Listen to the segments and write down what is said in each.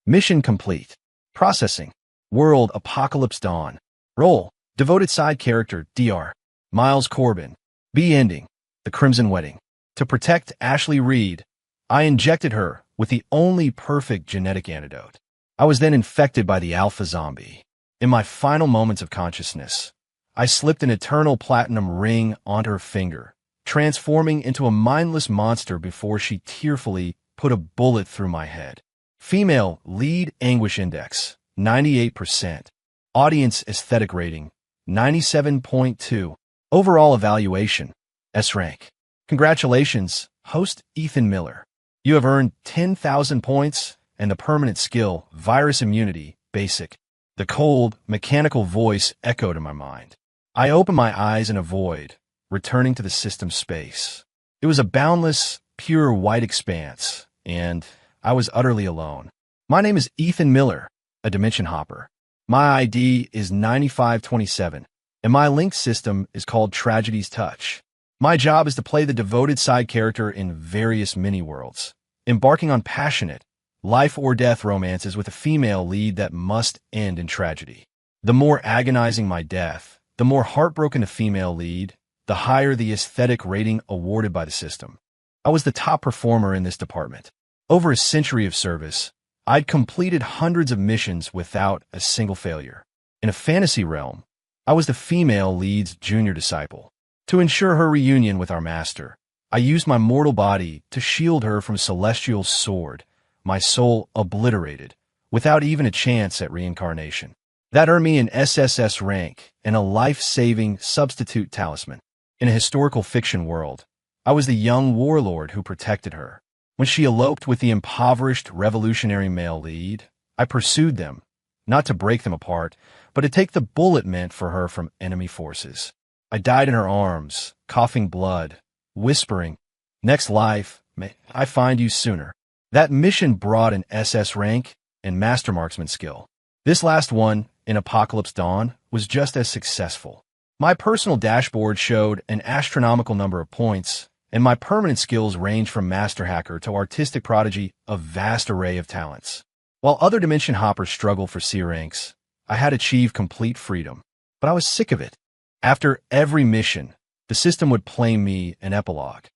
Mission complete. Processing. World Apocalypse Dawn. Role. Devoted side character, Dr. Miles Corbin. B ending. The Crimson Wedding. To protect Ashley Reed, I injected her with the only perfect genetic antidote. I was then infected by the alpha zombie. In my final moments of consciousness, I slipped an eternal platinum ring onto her finger, transforming into a mindless monster before she tearfully put a bullet through my head. Female lead anguish index, 98%. Audience aesthetic rating, 97.2. Overall evaluation, S rank. Congratulations, host Ethan Miller. You have earned 10,000 points and the permanent skill, Virus Immunity, Basic. The cold, mechanical voice echoed in my mind. I opened my eyes in a void, returning to the system's space. It was a boundless, pure white expanse, and I was utterly alone. My name is Ethan Miller, a dimension hopper. My ID is 9527, and my link system is called Tragedy's Touch. My job is to play the devoted side character in various mini-worlds, embarking on passionate, life-or-death romances with a female lead that must end in tragedy. The more agonizing my death, the more heartbroken the female lead, the higher the aesthetic rating awarded by the system. I was the top performer in this department. Over a century of service, I'd completed hundreds of missions without a single failure. In a fantasy realm, I was the female lead's junior disciple. To ensure her reunion with our master, I used my mortal body to shield her from Celestial's sword, my soul obliterated, without even a chance at reincarnation. That earned me an SSS rank and a life-saving substitute talisman. In a historical fiction world, I was the young warlord who protected her. When she eloped with the impoverished revolutionary male lead, I pursued them, not to break them apart, but to take the bullet meant for her from enemy forces. I died in her arms, coughing blood, whispering, "Next life, may I find you sooner." That mission brought an SS rank and master marksman skill. This last one, in Apocalypse Dawn, was just as successful. My personal dashboard showed an astronomical number of points, and my permanent skills ranged from master hacker to artistic prodigy, a vast array of talents. While other dimension hoppers struggled for C ranks, I had achieved complete freedom. But I was sick of it. After every mission, the system would play me an epilogue.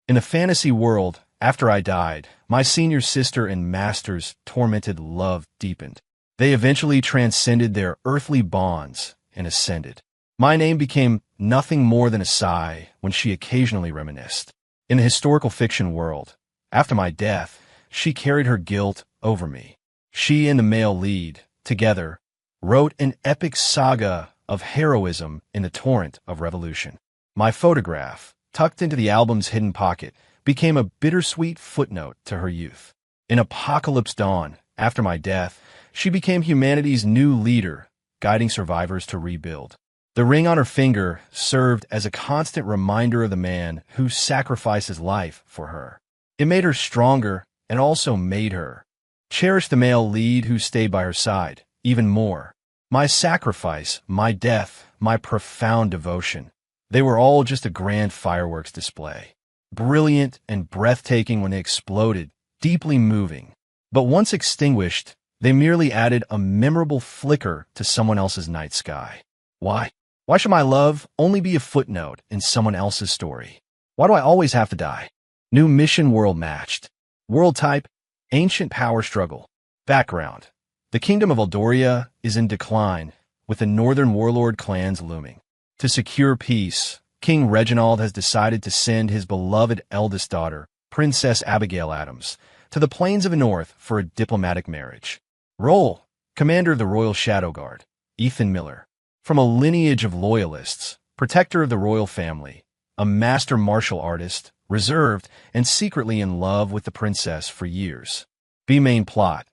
In the fantasy world, after I died, my senior sister and master's tormented love deepened. They eventually transcended their earthly bonds and ascended. My name became nothing more than a sigh when she occasionally reminisced. In the historical fiction world, after my death, she carried her guilt over me. She and the male lead, together, wrote an epic saga of heroism in the torrent of revolution. My photograph, tucked into the album's hidden pocket, became a bittersweet footnote to her youth. In Apocalypse Dawn, after my death, she became humanity's new leader, guiding survivors to rebuild. The ring on her finger served as a constant reminder of the man who sacrificed his life for her. It made her stronger and also made her cherish the male lead who stayed by her side even more. My sacrifice, my death, my profound devotion, they were all just a grand fireworks display. Brilliant and breathtaking when they exploded, deeply moving. But once extinguished, they merely added a memorable flicker to someone else's night sky. Why? Why should my love only be a footnote in someone else's story? Why do I always have to die? New mission world matched. World type, ancient power struggle. Background. The kingdom of Eldoria is in decline, with the northern warlord clans looming. To secure peace, King Reginald has decided to send his beloved eldest daughter, Princess Abigail Adams, to the plains of the north for a diplomatic marriage. Role: Commander of the Royal Shadow Guard, Ethan Miller. From a lineage of loyalists, protector of the royal family, a master martial artist, reserved and secretly in love with the princess for years. B main plot.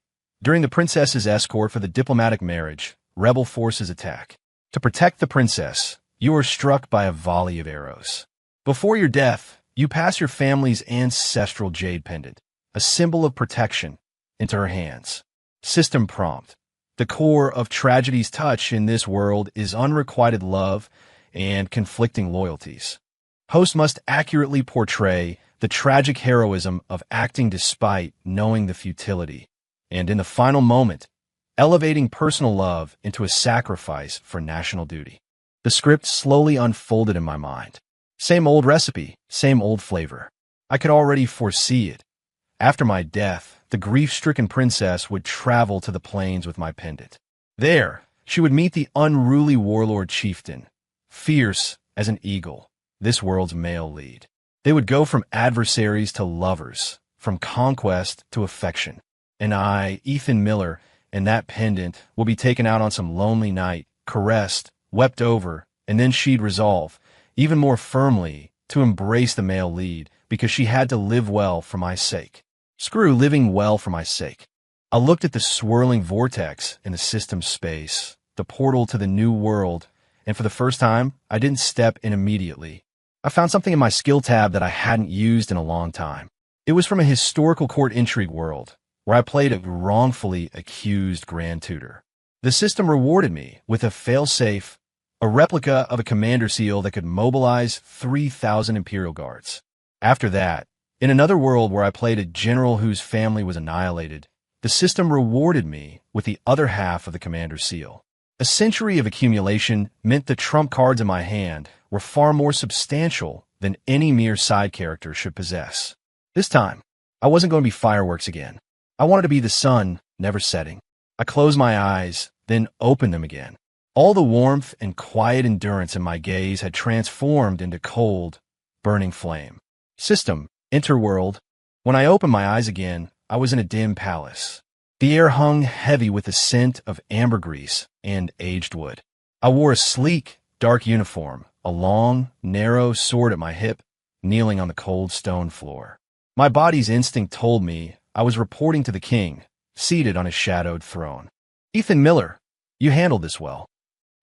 During the princess's escort for the diplomatic marriage, rebel forces attack. To protect the princess, you are struck by a volley of arrows. Before your death, you pass your family's ancestral jade pendant, a symbol of protection, into her hands. System prompt. The core of Tragedy's Touch in this world is unrequited love and conflicting loyalties. Host must accurately portray the tragic heroism of acting despite knowing the futility. and in the final moment, elevating personal love into a sacrifice for national duty. The script slowly unfolded in my mind. Same old recipe, same old flavor. I could already foresee it. After my death, the grief-stricken princess would travel to the plains with my pendant. There, she would meet the unruly warlord chieftain, fierce as an eagle, this world's male lead. They would go from adversaries to lovers, from conquest to affection. And I, Ethan Miller, and that pendant will be taken out on some lonely night, caressed, wept over, and then she'd resolve, even more firmly, to embrace the male lead because she had to live well for my sake. Screw living well for my sake. I looked at the swirling vortex in the system's space, the portal to the new world, and for the first time, I didn't step in immediately. I found something in my skill tab that I hadn't used in a long time. It was from a historical court intrigue world, where I played a wrongfully accused grand tutor. The system rewarded me with a fail-safe, a replica of a commander seal that could mobilize 3,000 Imperial Guards. After that, in another world where I played a general whose family was annihilated, the system rewarded me with the other half of the commander seal. A century of accumulation meant the trump cards in my hand were far more substantial than any mere side character should possess. This time, I wasn't going to be fireworks again. I wanted to be the sun, never setting. I closed my eyes, then opened them again. All the warmth and quiet endurance in my gaze had transformed into cold, burning flame. System, interworld. When I opened my eyes again, I was in a dim palace. The air hung heavy with the scent of ambergris and aged wood. I wore a sleek, dark uniform, a long, narrow sword at my hip, kneeling on the cold stone floor. My body's instinct told me I was reporting to the king, seated on his shadowed throne. Ethan Miller, you handled this well.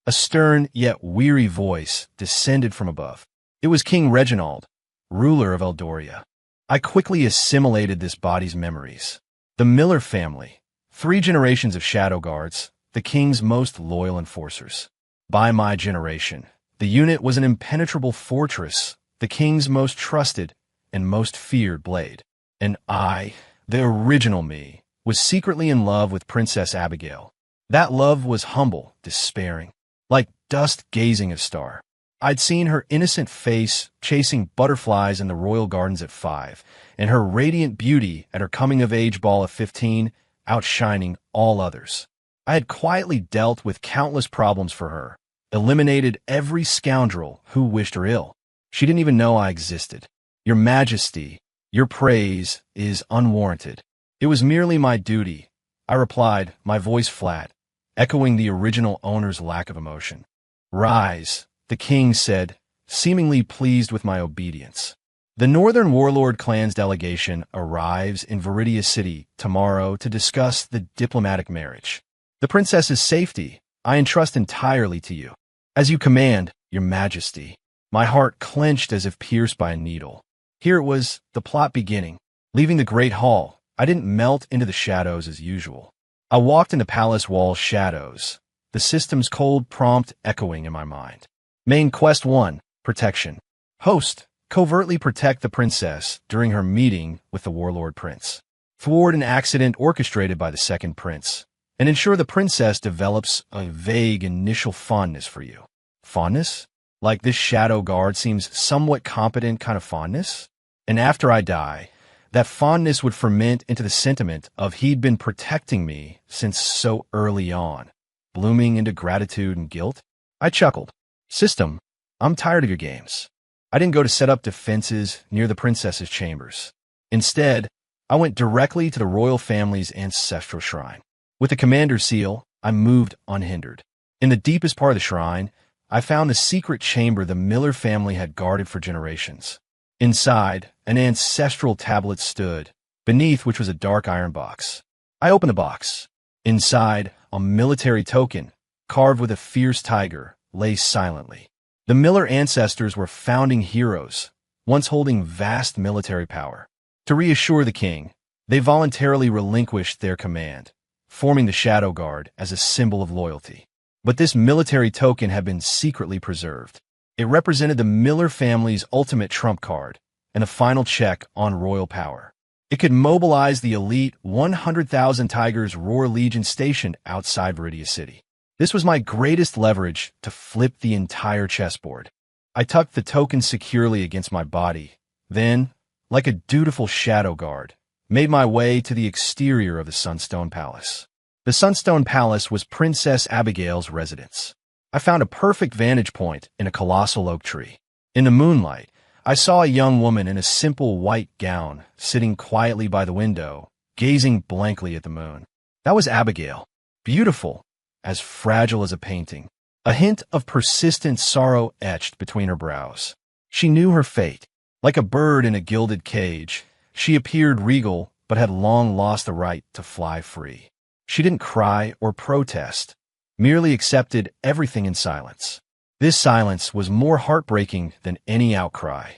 A stern yet weary voice descended from above. It was King Reginald, ruler of Eldoria. I quickly assimilated this body's memories. The Miller family, 3 generations of shadow guards, the king's most loyal enforcers. By my generation, the unit was an impenetrable fortress, the king's most trusted and most feared blade. And I, the original me, was secretly in love with Princess Abigail. That love was humble, despairing, like dust gazing at a star. I'd seen her innocent face chasing butterflies in the royal gardens at 5, and her radiant beauty at her coming-of-age ball at 15, outshining all others. I had quietly dealt with countless problems for her, eliminated every scoundrel who wished her ill. She didn't even know I existed. Your Majesty, your praise is unwarranted. It was merely my duty. I replied, my voice flat, echoing the original owner's lack of emotion. Rise, the king said, seemingly pleased with my obedience. The Northern Warlord clan's delegation arrives in Viridia City tomorrow to discuss the diplomatic marriage. The princess's safety I entrust entirely to you. As you command, your Majesty. My heart clenched as if pierced by a needle. Here it was, the plot beginning. Leaving the Great Hall, I didn't melt into the shadows as usual. I walked in the palace wall's shadows, the system's cold prompt echoing in my mind. Main Quest 1, Protection. Host, covertly protect the princess during her meeting with the warlord prince. Thwart an accident orchestrated by the second prince, and ensure the princess develops a vague initial fondness for you. Fondness? Like this shadow guard seems somewhat competent kind of fondness? And after I die, that fondness would ferment into the sentiment of he'd been protecting me since so early on, blooming into gratitude and guilt. I chuckled. System, I'm tired of your games. I didn't go to set up defenses near the princess's chambers. Instead, I went directly to the royal family's ancestral shrine. With the commander's seal, I moved unhindered. In the deepest part of the shrine, I found the secret chamber the Miller family had guarded for generations. Inside, an ancestral tablet stood, beneath which was a dark iron box. I opened the box. Inside, a military token, carved with a fierce tiger, lay silently. The Miller ancestors were founding heroes, once holding vast military power. To reassure the king, they voluntarily relinquished their command, forming the Shadow Guard as a symbol of loyalty. But this military token had been secretly preserved. It represented the Miller family's ultimate trump card and the final check on royal power. It could mobilize the elite 100,000 Tigers Roar Legion stationed outside Viridia City. This was my greatest leverage to flip the entire chessboard. I tucked the token securely against my body, then, like a dutiful shadow guard, made my way to the exterior of the Sunstone Palace. The Sunstone Palace was Princess Abigail's residence. I found a perfect vantage point in a colossal oak tree. In the moonlight, I saw a young woman in a simple white gown sitting quietly by the window, gazing blankly at the moon. That was Abigail, beautiful, as fragile as a painting, a hint of persistent sorrow etched between her brows. She knew her fate. Like a bird in a gilded cage, she appeared regal but had long lost the right to fly free. She didn't cry or protest, merely accepted everything in silence. This silence was more heartbreaking than any outcry.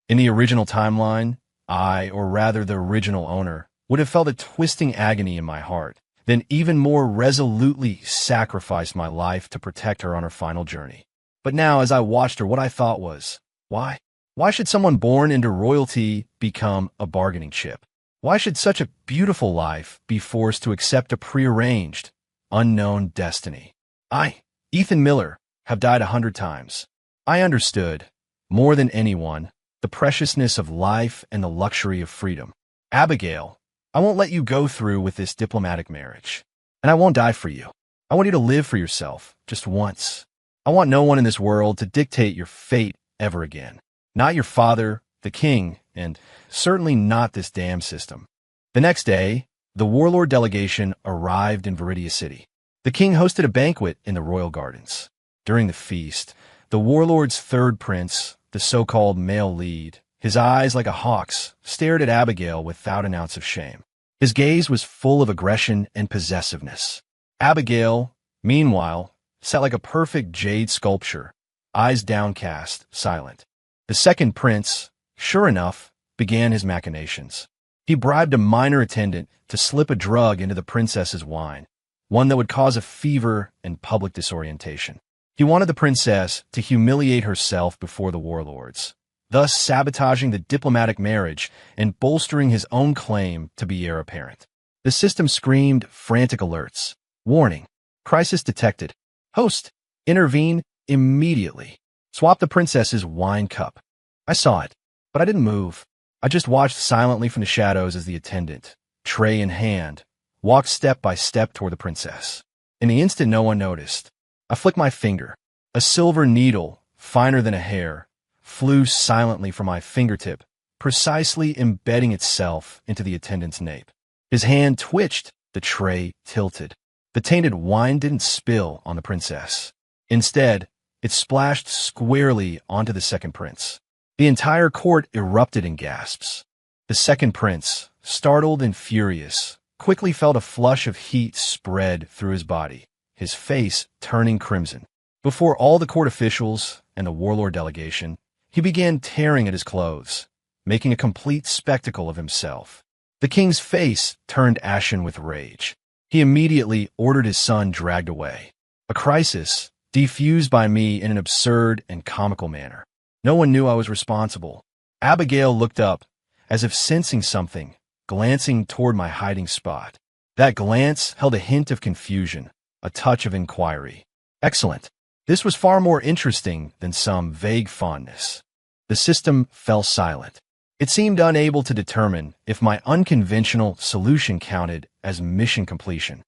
In the original timeline, I, or rather the original owner, would have felt a twisting agony in my heart, then even more resolutely sacrificed my life to protect her on her final journey. But now, as I watched her, what I thought was, why? Why should someone born into royalty become a bargaining chip? Why should such a beautiful life be forced to accept a prearranged, unknown destiny? I, Ethan Miller, have died 100 times. I understood, more than anyone, the preciousness of life and the luxury of freedom. Abigail, I won't let you go through with this diplomatic marriage. And I won't die for you. I want you to live for yourself, just once. I want no one in this world to dictate your fate ever again. Not your father, the king, and certainly not this damn system. The next day, the warlord delegation arrived in Viridia City. The king hosted a banquet in the royal gardens. During the feast, the warlord's third prince, the so-called male lead, his eyes like a hawk's, stared at Abigail without an ounce of shame. His gaze was full of aggression and possessiveness. Abigail, meanwhile, sat like a perfect jade sculpture, eyes downcast, silent. The second prince, sure enough, began his machinations. He bribed a minor attendant to slip a drug into the princess's wine, one that would cause a fever and public disorientation. He wanted the princess to humiliate herself before the warlords, thus sabotaging the diplomatic marriage and bolstering his own claim to be heir apparent. The system screamed frantic alerts. Warning. Crisis detected. Host. Intervene immediately. Swap the princess's wine cup. I saw it, but I didn't move. I just watched silently from the shadows as the attendant, tray in hand, walked step by step toward the princess. In the instant no one noticed, I flicked my finger. A silver needle, finer than a hair, flew silently from my fingertip, precisely embedding itself into the attendant's nape. His hand twitched, the tray tilted. The tainted wine didn't spill on the princess. Instead, it splashed squarely onto the second prince. The entire court erupted in gasps. The second prince, startled and furious, quickly felt a flush of heat spread through his body, his face turning crimson. Before all the court officials and the warlord delegation, he began tearing at his clothes, making a complete spectacle of himself. The king's face turned ashen with rage. He immediately ordered his son dragged away. A crisis, defused by me in an absurd and comical manner. No one knew I was responsible. Abigail looked up, as if sensing something, glancing toward my hiding spot. That glance held a hint of confusion, a touch of inquiry. Excellent. This was far more interesting than some vague fondness. The system fell silent. It seemed unable to determine if my unconventional solution counted as mission completion.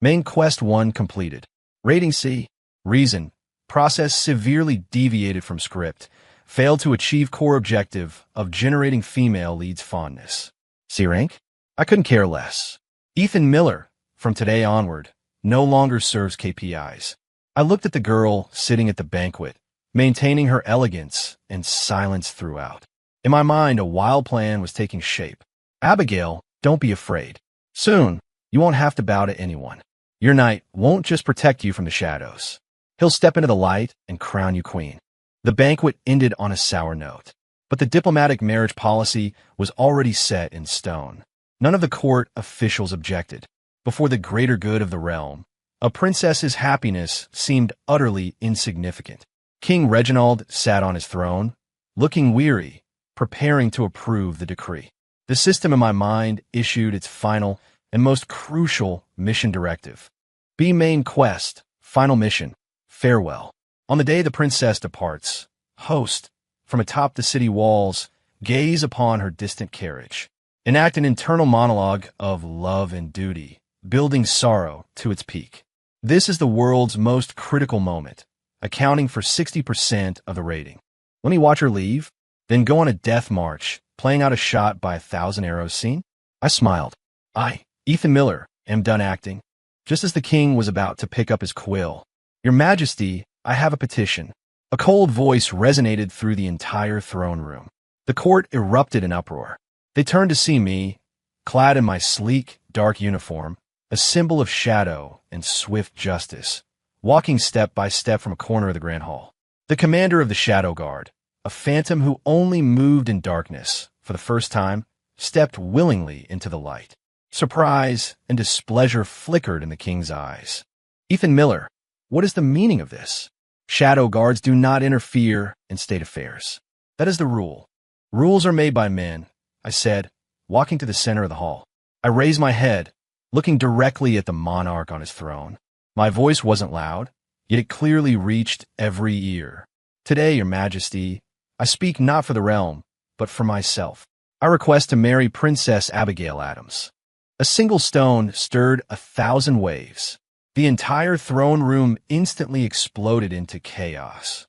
Main Quest 1 completed. Rating C. Reason. Process severely deviated from script. Failed to achieve core objective of generating female leads fondness. C rank? I couldn't care less. Ethan Miller, from today onward, no longer serves KPIs. I looked at the girl sitting at the banquet, maintaining her elegance and silence throughout. In my mind, a wild plan was taking shape. Abigail, don't be afraid. Soon, you won't have to bow to anyone. Your knight won't just protect you from the shadows. He'll step into the light and crown you queen. The banquet ended on a sour note, but the diplomatic marriage policy was already set in stone. None of the court officials objected. Before the greater good of the realm, a princess's happiness seemed utterly insignificant. King Reginald sat on his throne, looking weary, preparing to approve the decree. The system in my mind issued its final and most crucial mission directive. Be main quest, final mission, farewell. On the day the princess departs, host, from atop the city walls, gaze upon her distant carriage. Enact an internal monologue of love and duty, building sorrow to its peak. This is the world's most critical moment, accounting for 60% of the rating. Let me watch her leave, then go on a death march, playing out a shot by 1,000 arrows scene? I smiled. I, Ethan Miller, am done acting. Just as the king was about to pick up his quill. Your Majesty, I have a petition. A cold voice resonated through the entire throne room. The court erupted in uproar. They turned to see me, clad in my sleek, dark uniform, a symbol of shadow and swift justice, walking step by step from a corner of the Grand Hall. The commander of the Shadow Guard, a phantom who only moved in darkness, for the first time, stepped willingly into the light. Surprise and displeasure flickered in the king's eyes. Ethan Miller, what is the meaning of this? Shadow Guards do not interfere in state affairs. That is the rule. Rules are made by men, I said, walking to the center of the hall. I raised my head, looking directly at the monarch on his throne. My voice wasn't loud, yet it clearly reached every ear. Today, Your Majesty, I speak not for the realm, but for myself. I request to marry Princess Abigail Adams. A single stone stirred 1,000 waves. The entire throne room instantly exploded into chaos.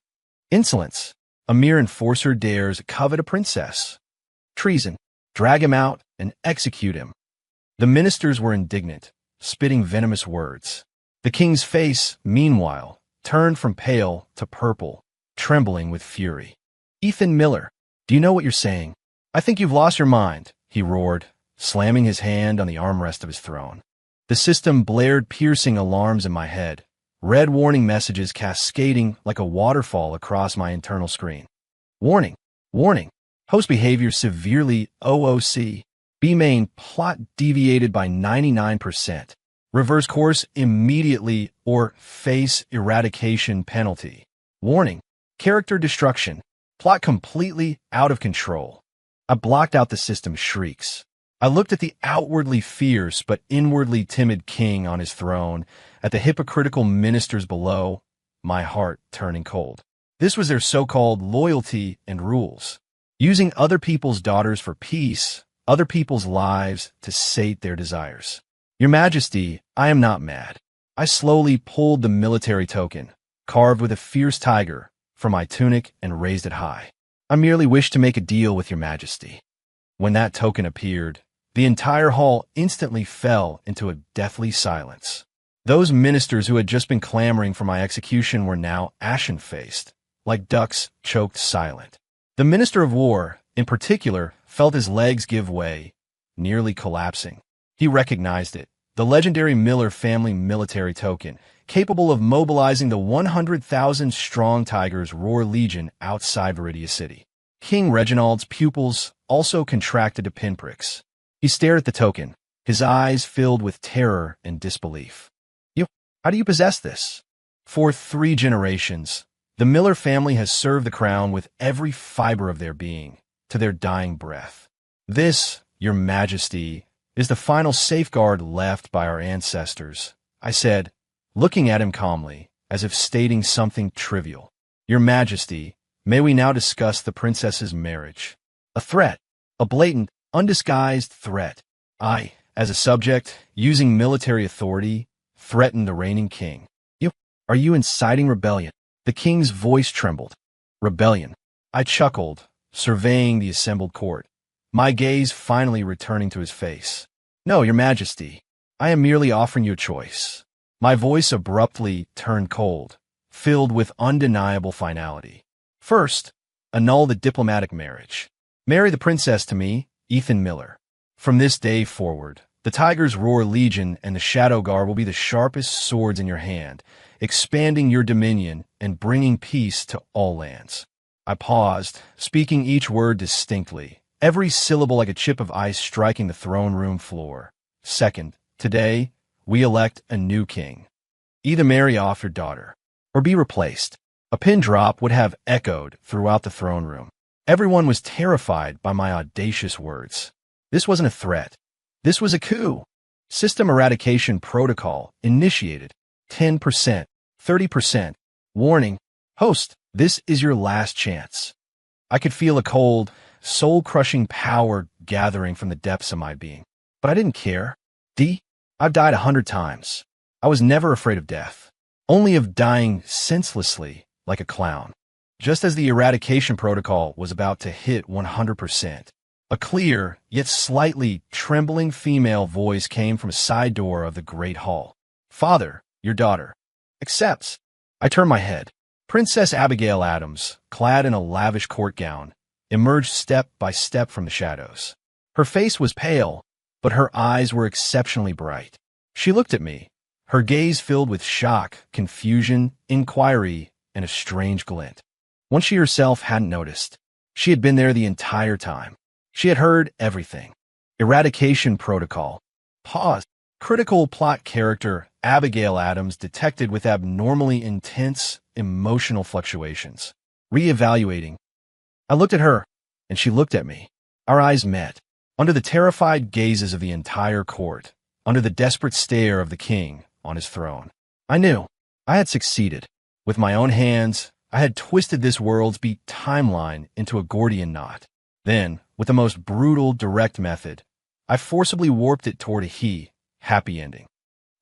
Insolence. A mere enforcer dares covet a princess. Treason. Drag him out and execute him. The ministers were indignant, spitting venomous words. The king's face, meanwhile, turned from pale to purple, trembling with fury. Ethan Miller, do you know what you're saying? I think you've lost your mind, he roared, slamming his hand on the armrest of his throne. The system blared piercing alarms in my head, red warning messages cascading like a waterfall across my internal screen. Warning, warning, host behavior severely OOC. B-main plot deviated by 99%. Reverse course immediately or face eradication penalty. Warning, character destruction. Plot completely out of control. I blocked out the system's shrieks. I looked at the outwardly fierce but inwardly timid king on his throne, at the hypocritical ministers below, my heart turning cold. This was their so-called loyalty and rules. Using other people's daughters for peace, other people's lives to sate their desires. Your Majesty, I am not mad. I slowly pulled the military token, carved with a fierce tiger, from my tunic and raised it high. I merely wish to make a deal with Your Majesty. When that token appeared, the entire hall instantly fell into a deathly silence. Those ministers who had just been clamoring for my execution were now ashen-faced, like ducks choked silent. The Minister of War, in particular, felt his legs give way, nearly collapsing. He recognized it, the legendary Miller family military token, capable of mobilizing the 100,000-strong Tigers Roar Legion outside Viridia City. King Reginald's pupils also contracted to pinpricks. He stared at the token, his eyes filled with terror and disbelief. How do you possess this? For 3 generations, the Miller family has served the crown with every fiber of their being, to their dying breath. This, Your Majesty, is the final safeguard left by our ancestors, I said, looking at him calmly, as if stating something trivial. Your Majesty, may we now discuss the princess's marriage? A threat, a blatant, undisguised threat. I, as a subject, using military authority, threatened the reigning king. Are you inciting rebellion? The king's voice trembled. Rebellion. I chuckled, surveying the assembled court, my gaze finally returning to his face. No, Your Majesty, I am merely offering you a choice. My voice abruptly turned cold, filled with undeniable finality. First, annul the diplomatic marriage. Marry the princess to me, Ethan Miller. From this day forward, the Tigers Roar Legion and the Shadow Guard will be the sharpest swords in your hand, expanding your dominion and bringing peace to all lands. I paused, speaking each word distinctly, every syllable like a chip of ice striking the throne room floor. Second, today, we elect a new king. Either marry off your daughter, or be replaced. A pin drop would have echoed throughout the throne room. Everyone was terrified by my audacious words. This wasn't a threat. This was a coup. System eradication protocol initiated. 10%, 30%. Warning. Host, this is your last chance. I could feel a cold, soul-crushing power gathering from the depths of my being. But I didn't care. I've died 100 times. I was never afraid of death. Only of dying senselessly like a clown. Just as the eradication protocol was about to hit 100%, a clear, yet slightly trembling female voice came from a side door of the great hall. Father, your daughter accepts. I turned my head. Princess Abigail Adams, clad in a lavish court gown, emerged step by step from the shadows. Her face was pale, but her eyes were exceptionally bright. She looked at me, her gaze filled with shock, confusion, inquiry, and a strange glint. One she herself hadn't noticed. She had been there the entire time. She had heard everything. Eradication protocol. Pause. Critical plot character Abigail Adams detected with abnormally intense emotional fluctuations. Reevaluating. I looked at her, and she looked at me. Our eyes met. Under the terrified gazes of the entire court, under the desperate stare of the king on his throne, I knew I had succeeded. With my own hands, I had twisted this world's beat timeline into a Gordian knot. Then, with the most brutal, direct method, I forcibly warped it toward a happy ending.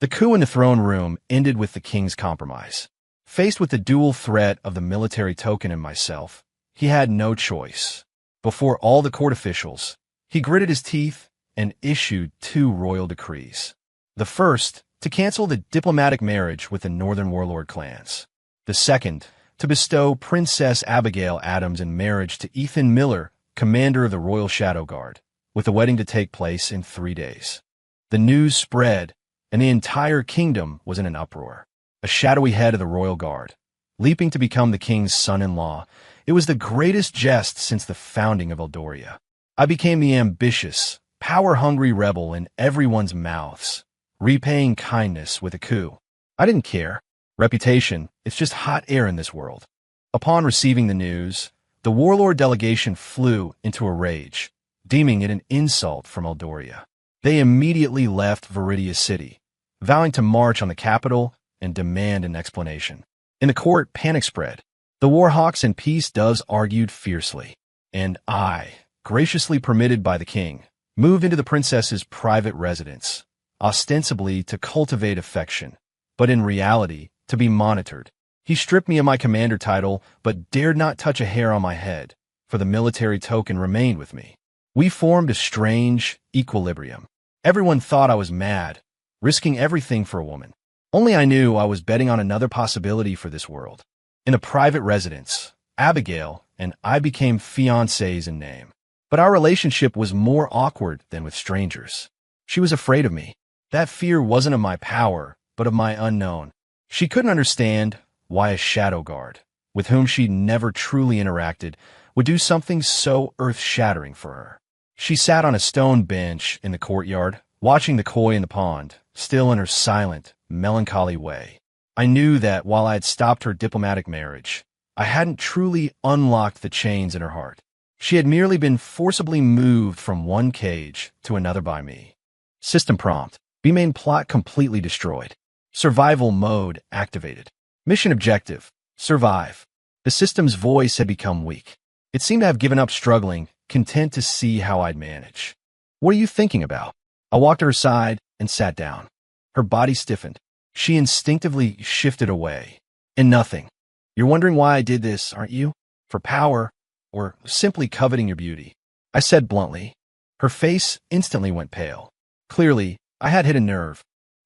The coup in the throne room ended with the king's compromise. Faced with the dual threat of the military token and myself, he had no choice. Before all the court officials, he gritted his teeth and issued 2 royal decrees. The first, to cancel the diplomatic marriage with the northern warlord clans. The second, to bestow Princess Abigail Adams in marriage to Ethan Miller, commander of the Royal Shadow Guard, with the wedding to take place in 3 days. The news spread, and the entire kingdom was in an uproar. A shadowy head of the Royal Guard, leaping to become the king's son-in-law, it was the greatest jest since the founding of Eldoria. I became the ambitious, power-hungry rebel in everyone's mouths, repaying kindness with a coup. I didn't care. Reputation, it's just hot air in this world. Upon receiving the news, the warlord delegation flew into a rage, deeming it an insult from Eldoria. They immediately left Viridia City, vowing to march on the capital and demand an explanation. In the court, panic spread. The warhawks and peace doves argued fiercely, and I, graciously permitted by the king, moved into the princess's private residence, ostensibly to cultivate affection, but in reality, to be monitored. He stripped me of my commander title, but dared not touch a hair on my head, for the military token remained with me. We formed a strange equilibrium. Everyone thought I was mad, risking everything for a woman. Only I knew I was betting on another possibility for this world. In a private residence, Abigail and I became fiancés in name. But our relationship was more awkward than with strangers. She was afraid of me. That fear wasn't of my power, but of my unknown. She couldn't understand why a shadow guard, with whom she'd never truly interacted, would do something so earth-shattering for her. She sat on a stone bench in the courtyard, watching the koi in the pond, still in her silent, melancholy way. I knew that while I had stopped her diplomatic marriage, I hadn't truly unlocked the chains in her heart. She had merely been forcibly moved from one cage to another by me. System prompt. B-main plot completely destroyed. Survival mode activated. Mission objective. Survive. The system's voice had become weak. It seemed to have given up struggling, content to see how I'd manage. What are you thinking about? I walked to her side and sat down. Her body stiffened. She instinctively shifted away. And nothing. You're wondering why I did this, aren't you? For power, or simply coveting your beauty? I said bluntly. Her face instantly went pale. Clearly, I had hit a nerve.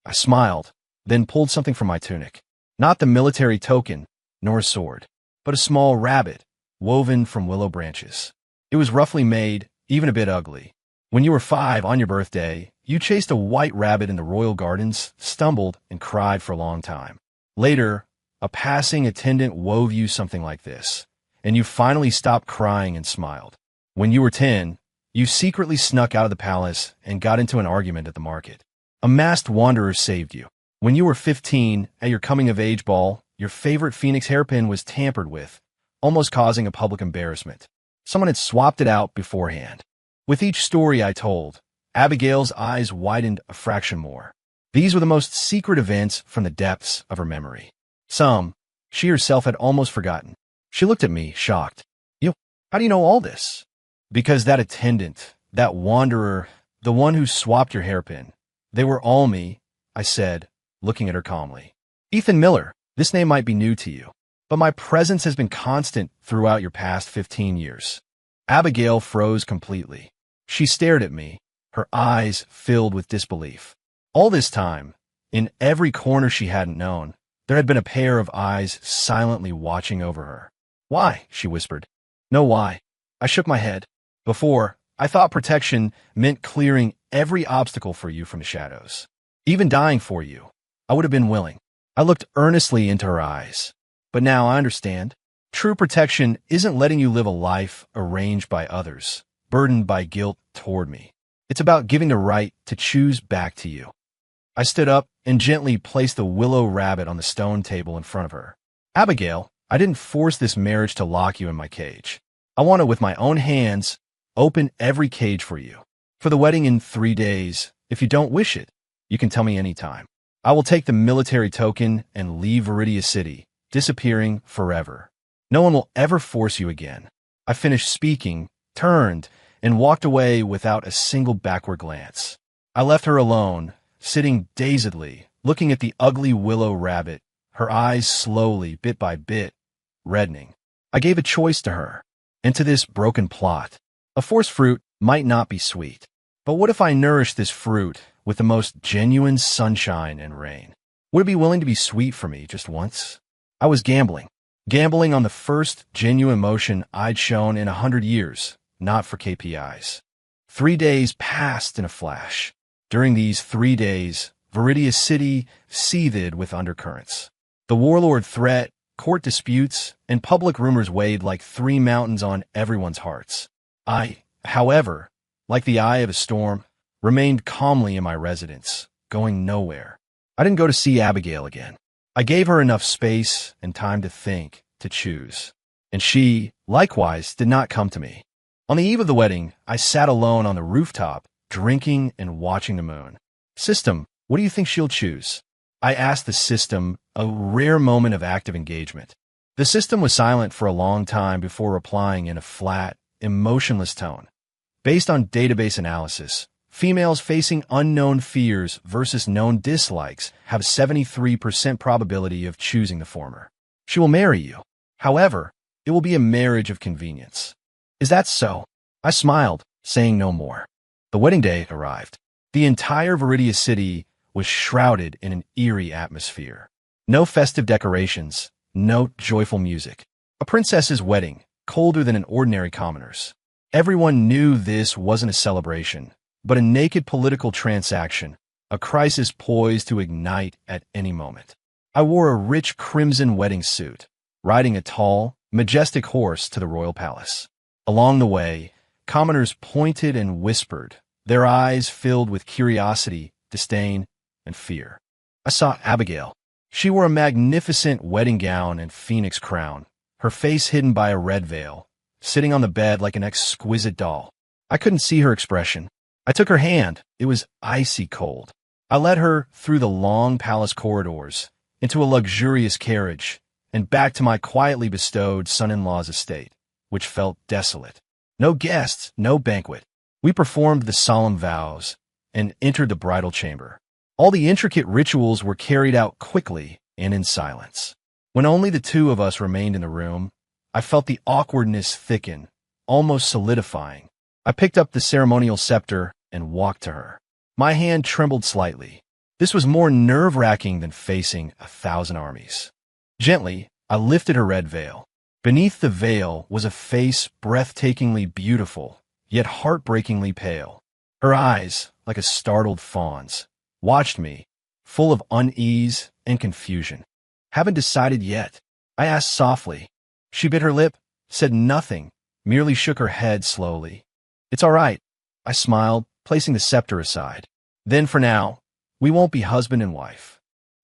I smiled, then pulled something from my tunic. Not the military token, nor a sword, but a small rabbit, woven from willow branches. It was roughly made, even a bit ugly. When you were 5 on your birthday, you chased a white rabbit in the royal gardens, stumbled, and cried for a long time. Later, a passing attendant wove you something like this, and you finally stopped crying and smiled. When you were 10, you secretly snuck out of the palace and got into an argument at the market. A masked wanderer saved you. When you were 15, at your coming-of-age ball, your favorite Phoenix hairpin was tampered with, almost causing a public embarrassment. Someone had swapped it out beforehand. With each story I told, Abigail's eyes widened a fraction more. These were the most secret events from the depths of her memory. Some she herself had almost forgotten. She looked at me, shocked. How do you know all this? Because that attendant, that wanderer, the one who swapped your hairpin, they were all me, I said, looking at her calmly. Ethan Miller, this name might be new to you, but my presence has been constant throughout your past 15 years. Abigail froze completely. She stared at me, her eyes filled with disbelief. All this time, in every corner she hadn't known, there had been a pair of eyes silently watching over her. Why? She whispered. No, why? I shook my head. Before, I thought protection meant clearing every obstacle for you from the shadows. Even dying for you. I would have been willing. I looked earnestly into her eyes. But now I understand. True protection isn't letting you live a life arranged by others, burdened by guilt toward me. It's about giving the right to choose back to you. I stood up and gently placed the willow rabbit on the stone table in front of her. Abigail, I didn't force this marriage to lock you in my cage. I want to, with my own hands, open every cage for you. For the wedding in 3 days, if you don't wish it, you can tell me anytime. I will take the military token and leave Viridia City, disappearing forever. No one will ever force you again. I finished speaking, turned, and walked away without a single backward glance. I left her alone, sitting dazedly, looking at the ugly willow rabbit, her eyes slowly, bit by bit, reddening. I gave a choice to her, and to this broken plot. A forced fruit might not be sweet, but what if I nourished this fruit with the most genuine sunshine and rain? Would it be willing to be sweet for me just once? I was gambling on the first genuine emotion I'd shown in 100 years, not for KPIs. 3 days passed in a flash. During these 3 days, Viridia City seethed with undercurrents. The warlord threat, court disputes, and public rumors weighed like 3 mountains on everyone's hearts. I, however, like the eye of a storm, remained calmly in my residence, going nowhere. I didn't go to see Abigail again. I gave her enough space and time to think, to choose. And she, likewise, did not come to me. On the eve of the wedding, I sat alone on the rooftop, drinking and watching the moon. System, what do you think she'll choose? I asked the system, a rare moment of active engagement. The system was silent for a long time before replying in a flat, emotionless tone. Based on database analysis, females facing unknown fears versus known dislikes have a 73% probability of choosing the former. She will marry you. However, it will be a marriage of convenience. Is that so? I smiled, saying no more. The wedding day arrived. The entire Viridia City was shrouded in an eerie atmosphere. No festive decorations, no joyful music. A princess's wedding, colder than an ordinary commoner's. Everyone knew this wasn't a celebration, but a naked political transaction, a crisis poised to ignite at any moment. I wore a rich crimson wedding suit, riding a tall, majestic horse to the royal palace. Along the way, commoners pointed and whispered, their eyes filled with curiosity, disdain, and fear. I saw Abigail. She wore a magnificent wedding gown and phoenix crown, her face hidden by a red veil, sitting on the bed like an exquisite doll. I couldn't see her expression. I took her hand. It was icy cold. I led her through the long palace corridors, into a luxurious carriage, and back to my quietly bestowed son-in-law's estate, which felt desolate. No guests, no banquet. We performed the solemn vows and entered the bridal chamber. All the intricate rituals were carried out quickly and in silence. When only the two of us remained in the room, I felt the awkwardness thicken, almost solidifying. I picked up the ceremonial scepter and walked to her. My hand trembled slightly. This was more nerve-wracking than facing 1,000 armies. Gently, I lifted her red veil. Beneath the veil was a face breathtakingly beautiful, yet heartbreakingly pale. Her eyes, like a startled fawn's, watched me, full of unease and confusion. Haven't decided yet, I asked softly. She bit her lip, said nothing, merely shook her head slowly. It's all right, I smiled, placing the scepter aside. Then for now, we won't be husband and wife.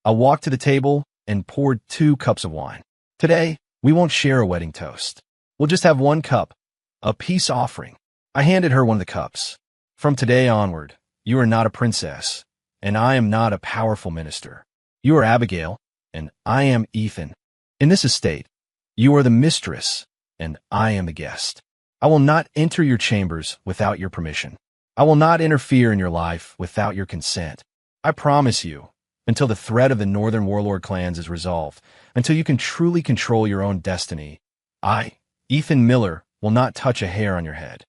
I walked to the table and poured 2 cups of wine. Today, we won't share a wedding toast. We'll just have 1 cup, a peace offering. I handed her one of the cups. From today onward, you are not a princess, and I am not a powerful minister. You are Abigail, and I am Ethan. In this estate, you are the mistress, and I am the guest. I will not enter your chambers without your permission. I will not interfere in your life without your consent. I promise you, until the threat of the Northern Warlord clans is resolved, until you can truly control your own destiny, I, Ethan Miller, will not touch a hair on your head.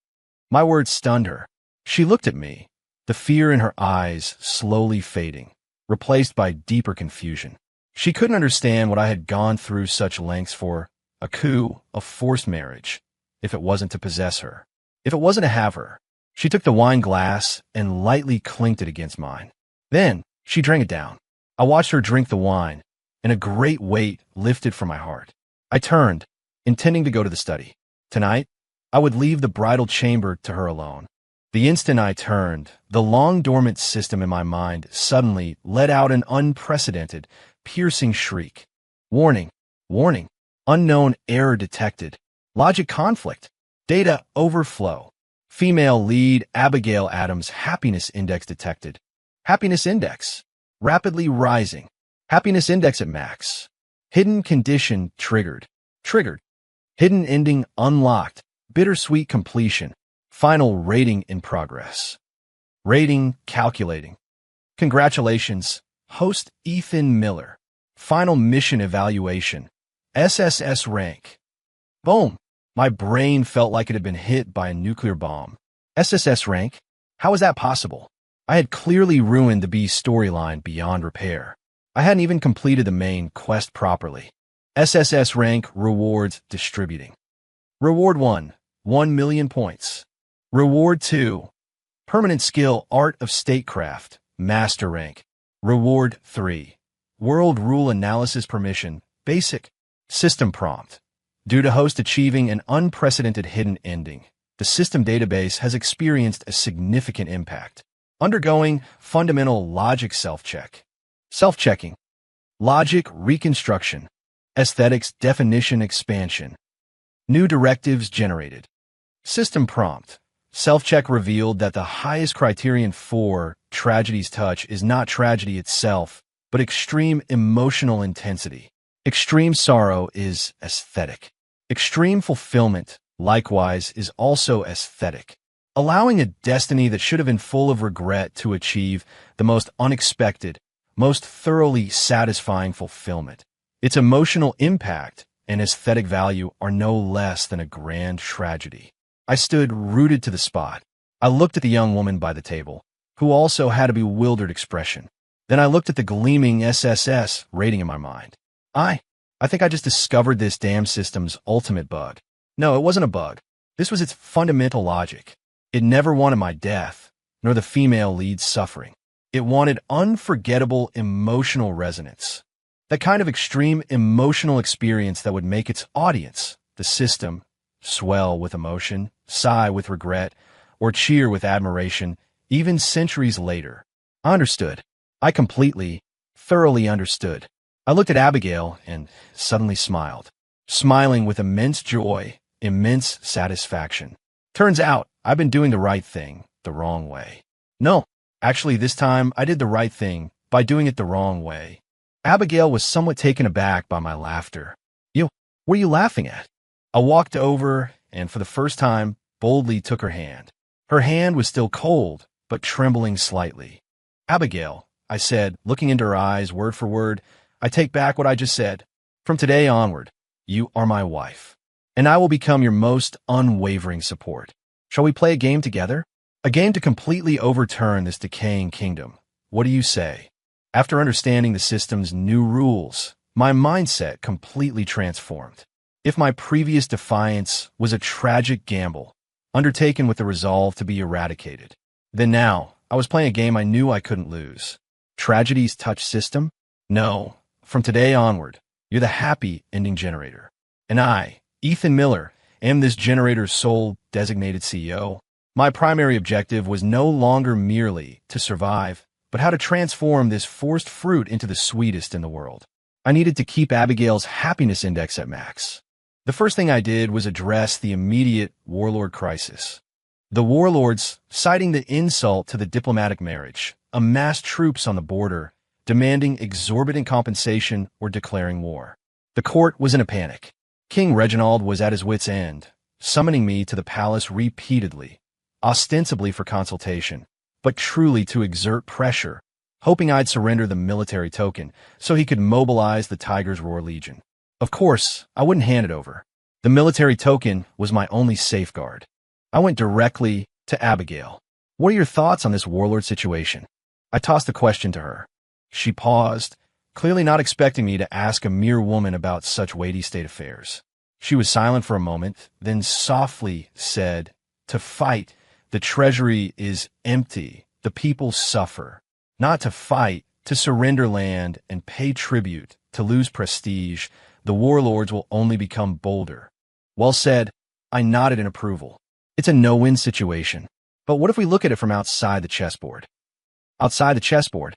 My words stunned her. She looked at me, the fear in her eyes slowly fading, replaced by deeper confusion. She couldn't understand what I had gone through such lengths for, a coup, a forced marriage, if it wasn't to possess her, if it wasn't to have her. She took the wine glass and lightly clinked it against mine. Then she drank it down. I watched her drink the wine, and a great weight lifted from my heart. I turned, intending to go to the study. Tonight, I would leave the bridal chamber to her alone. The instant I turned, the long-dormant system in my mind suddenly let out an unprecedented, piercing shriek. Warning, warning, unknown error detected, logic conflict, data overflow. Female lead Abigail Adams happiness index detected. Happiness index, rapidly rising. Happiness index at max. Hidden condition triggered. Triggered. Hidden ending unlocked. Bittersweet completion. Final rating in progress. Rating calculating. Congratulations, host Ethan Miller. Final mission evaluation. SSS rank. Boom. My brain felt like it had been hit by a nuclear bomb. SSS rank? How was that possible? I had clearly ruined the B storyline beyond repair. I hadn't even completed the main quest properly. SSS rank rewards distributing. Reward 1, 1 million points. Reward 2, permanent skill Art of Statecraft, master rank. Reward 3, world rule analysis permission, basic. System prompt. Due to host achieving an unprecedented hidden ending, the system database has experienced a significant impact. Undergoing fundamental logic self-check. Self-checking. Logic reconstruction. Aesthetics definition expansion. New directives generated. System prompt. Self-check revealed that the highest criterion for tragedy's touch is not tragedy itself, but extreme emotional intensity. Extreme sorrow is aesthetic. Extreme fulfillment, likewise, is also aesthetic. Allowing a destiny that should have been full of regret to achieve the most unexpected, most thoroughly satisfying fulfillment. Its emotional impact and aesthetic value are no less than a grand tragedy. I stood rooted to the spot. I looked at the young woman by the table, who also had a bewildered expression. Then I looked at the gleaming SSS rating in my mind. I think I just discovered this damn system's ultimate bug. No, it wasn't a bug. This was its fundamental logic. It never wanted my death, nor the female lead's suffering. It wanted unforgettable emotional resonance. That kind of extreme emotional experience that would make its audience, the system, swell with emotion, sigh with regret, or cheer with admiration, even centuries later. I understood. I completely, thoroughly understood. I looked at Abigail and suddenly smiled, smiling with immense joy, immense satisfaction. Turns out, I've been doing the right thing the wrong way. No, actually this time I did the right thing by doing it the wrong way. Abigail was somewhat taken aback by my laughter. What are you laughing at? I walked over and for the first time boldly took her hand. Her hand was still cold, but trembling slightly. Abigail, I said, looking into her eyes word for word, I take back what I just said. From today onward, you are my wife, and I will become your most unwavering support. Shall we play a game together? A game to completely overturn this decaying kingdom. What do you say? After understanding the system's new rules, my mindset completely transformed. If my previous defiance was a tragic gamble, undertaken with the resolve to be eradicated, then now I was playing a game I knew I couldn't lose. Tragedy's touch system? No. From today onward, you're the happy ending generator. And I, Ethan Miller, am this generator's sole designated CEO. My primary objective was no longer merely to survive, but how to transform this forced fruit into the sweetest in the world. I needed to keep Abigail's happiness index at max. The first thing I did was address the immediate warlord crisis. The warlords, citing the insult to the diplomatic marriage, amassed troops on the border, demanding exorbitant compensation or declaring war. The court was in a panic. King Reginald was at his wit's end, summoning me to the palace repeatedly, ostensibly for consultation, but truly to exert pressure, hoping I'd surrender the military token so he could mobilize the Tiger's Roar Legion. Of course, I wouldn't hand it over. The military token was my only safeguard. I went directly to Abigail. "What are your thoughts on this warlord situation?" I tossed the question to her. She paused, clearly not expecting me to ask a mere woman about such weighty state affairs. She was silent for a moment, then softly said, "To fight, the treasury is empty, the people suffer. Not to fight, to surrender land and pay tribute, to lose prestige, the warlords will only become bolder." Well said. I nodded in approval. It's a no-win situation. But what if we look at it from outside the chessboard? Outside the chessboard?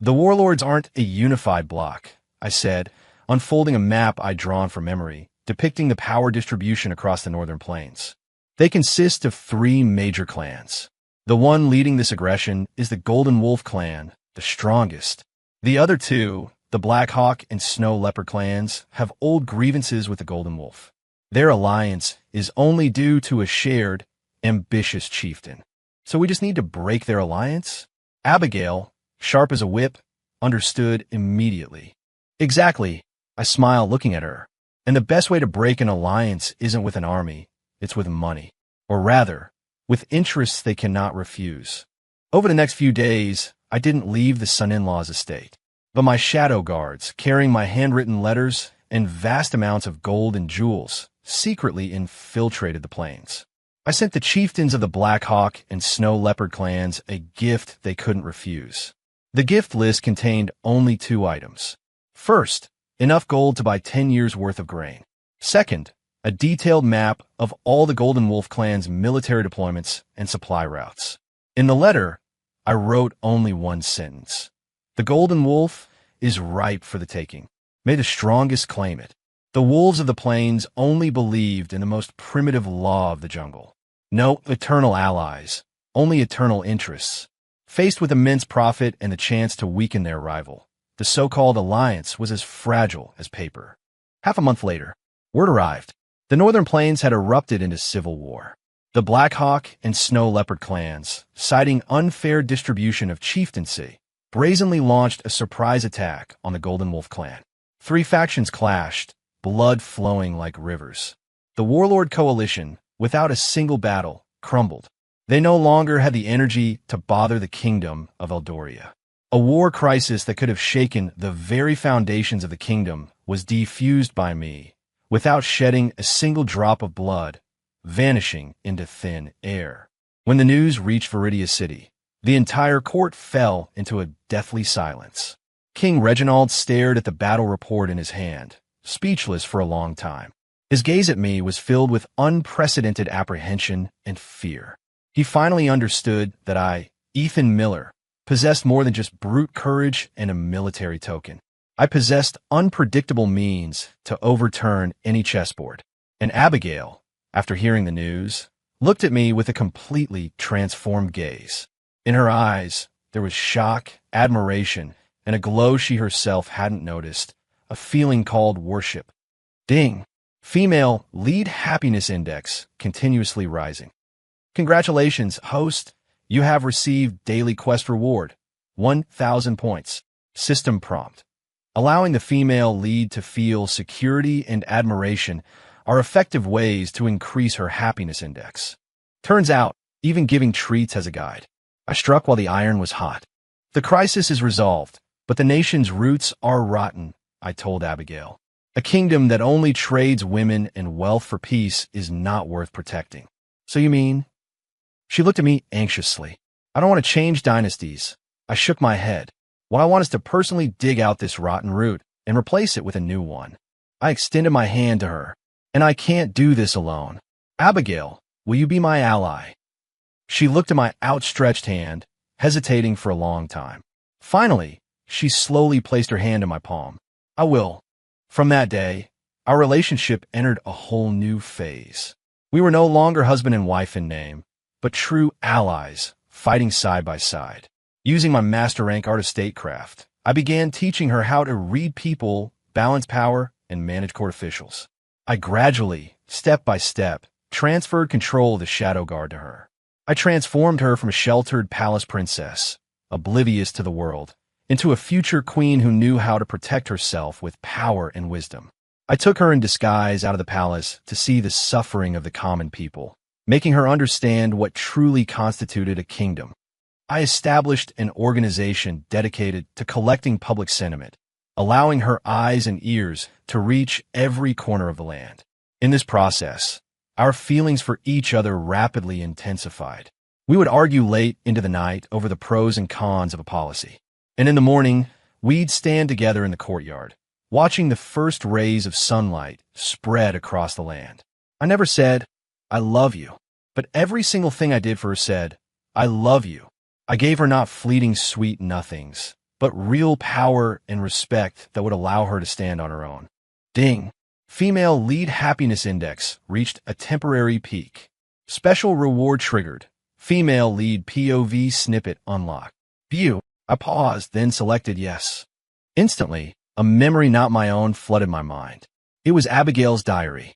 The warlords aren't a unified bloc, I said, unfolding a map I'd drawn from memory, depicting the power distribution across the northern plains. They consist of 3 major clans. The one leading this aggression is the Golden Wolf clan, the strongest. The other 2, the Black Hawk and Snow Leopard clans, have old grievances with the Golden Wolf. Their alliance is only due to a shared, ambitious chieftain. So we just need to break their alliance? Abigail, sharp as a whip, understood immediately. Exactly, I smiled looking at her. And the best way to break an alliance isn't with an army, it's with money. Or rather, with interests they cannot refuse. Over the next few days, I didn't leave the son-in-law's estate, but my shadow guards, carrying my handwritten letters and vast amounts of gold and jewels, secretly infiltrated the plains. I sent the chieftains of the Black Hawk and Snow Leopard clans a gift they couldn't refuse. The gift list contained only 2 items. First, enough gold to buy 10 years' worth of grain. Second, a detailed map of all the Golden Wolf clan's military deployments and supply routes. In the letter, I wrote only one sentence. The Golden Wolf is ripe for the taking. May the strongest claim it. The wolves of the plains only believed in the most primitive law of the jungle. No eternal allies, only eternal interests. Faced with immense profit and the chance to weaken their rival, the so-called alliance was as fragile as paper. Half a month later, word arrived. The northern plains had erupted into civil war. The Black Hawk and Snow Leopard clans, citing unfair distribution of chieftaincy, brazenly launched a surprise attack on the Golden Wolf clan. 3 factions clashed, blood flowing like rivers. The warlord coalition, without a single battle, crumbled. They no longer had the energy to bother the kingdom of Eldoria. A war crisis that could have shaken the very foundations of the kingdom was defused by me, without shedding a single drop of blood, vanishing into thin air. When the news reached Viridia City, the entire court fell into a deathly silence. King Reginald stared at the battle report in his hand, speechless for a long time. His gaze at me was filled with unprecedented apprehension and fear. He finally understood that I, Ethan Miller, possessed more than just brute courage and a military token. I possessed unpredictable means to overturn any chessboard. And Abigail, after hearing the news, looked at me with a completely transformed gaze. In her eyes, there was shock, admiration, and a glow she herself hadn't noticed, a feeling called worship. Ding! Female lead happiness index continuously rising. Congratulations, host. You have received daily quest reward, 1,000 points. System prompt. Allowing the female lead to feel security and admiration are effective ways to increase her happiness index. Turns out, even giving treats has a guide. I struck while the iron was hot. The crisis is resolved, but the nation's roots are rotten, I told Abigail. A kingdom that only trades women and wealth for peace is not worth protecting. So you mean? She looked at me anxiously. I don't want to change dynasties. I shook my head. What I want is to personally dig out this rotten root and replace it with a new one. I extended my hand to her. And I can't do this alone. Abigail, will you be my ally? She looked at my outstretched hand, hesitating for a long time. Finally, she slowly placed her hand in my palm. I will. From that day, our relationship entered a whole new phase. We were no longer husband and wife in name, but true allies, fighting side by side. Using my master rank art of statecraft, I began teaching her how to read people, balance power, and manage court officials. I gradually, step by step, transferred control of the Shadow Guard to her. I transformed her from a sheltered palace princess, oblivious to the world, into a future queen who knew how to protect herself with power and wisdom. I took her in disguise out of the palace to see the suffering of the common people, making her understand what truly constituted a kingdom. I established an organization dedicated to collecting public sentiment, allowing her eyes and ears to reach every corner of the land. In this process, our feelings for each other rapidly intensified. We would argue late into the night over the pros and cons of a policy. And in the morning, we'd stand together in the courtyard, watching the first rays of sunlight spread across the land. I never said, "I love you," but every single thing I did for her said, "I love you." I gave her not fleeting sweet nothings, but real power and respect that would allow her to stand on her own. Ding! Female lead happiness index reached a temporary peak. Special reward triggered. Female lead POV snippet unlocked. View. I paused, then selected yes. Instantly, a memory not my own flooded my mind. It was Abigail's diary.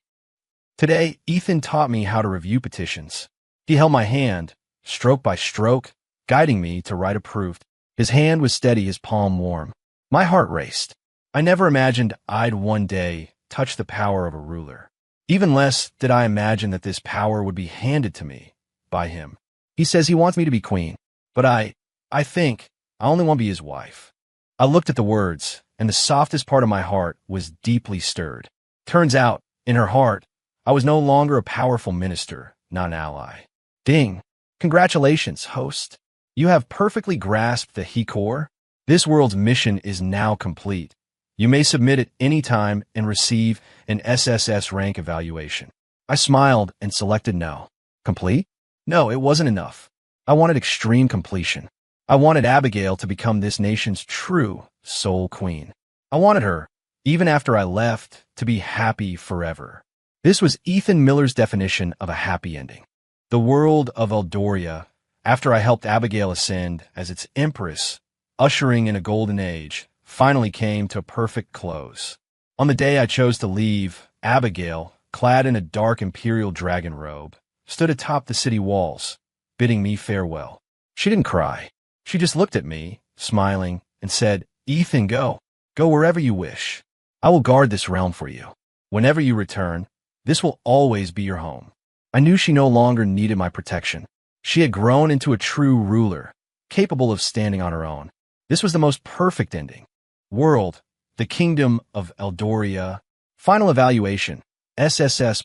Today, Ethan taught me how to review petitions. He held my hand, stroke by stroke, guiding me to write approved. His hand was steady, his palm warm. My heart raced. I never imagined I'd one day touch the power of a ruler. Even less did I imagine that this power would be handed to me by him. He says he wants me to be queen, but I think I only want to be his wife. I looked at the words, and the softest part of my heart was deeply stirred. Turns out, in her heart, I was no longer a powerful minister, not an ally. Ding! Congratulations, host. You have perfectly grasped the he core. This world's mission is now complete. You may submit at any time and receive an SSS rank evaluation. I smiled and selected no. Complete? No, it wasn't enough. I wanted extreme completion. I wanted Abigail to become this nation's true soul queen. I wanted her, even after I left, to be happy forever. This was Ethan Miller's definition of a happy ending. The world of Eldoria, after I helped Abigail ascend as its empress, ushering in a golden age, finally came to a perfect close. On the day I chose to leave, Abigail, clad in a dark imperial dragon robe, stood atop the city walls, bidding me farewell. She didn't cry. She just looked at me, smiling, and said, "Ethan, go. Go wherever you wish. I will guard this realm for you. Whenever you return, this will always be your home." I knew she no longer needed my protection. She had grown into a true ruler, capable of standing on her own. This was the most perfect ending. World, the Kingdom of Eldoria. Final evaluation, SSS+.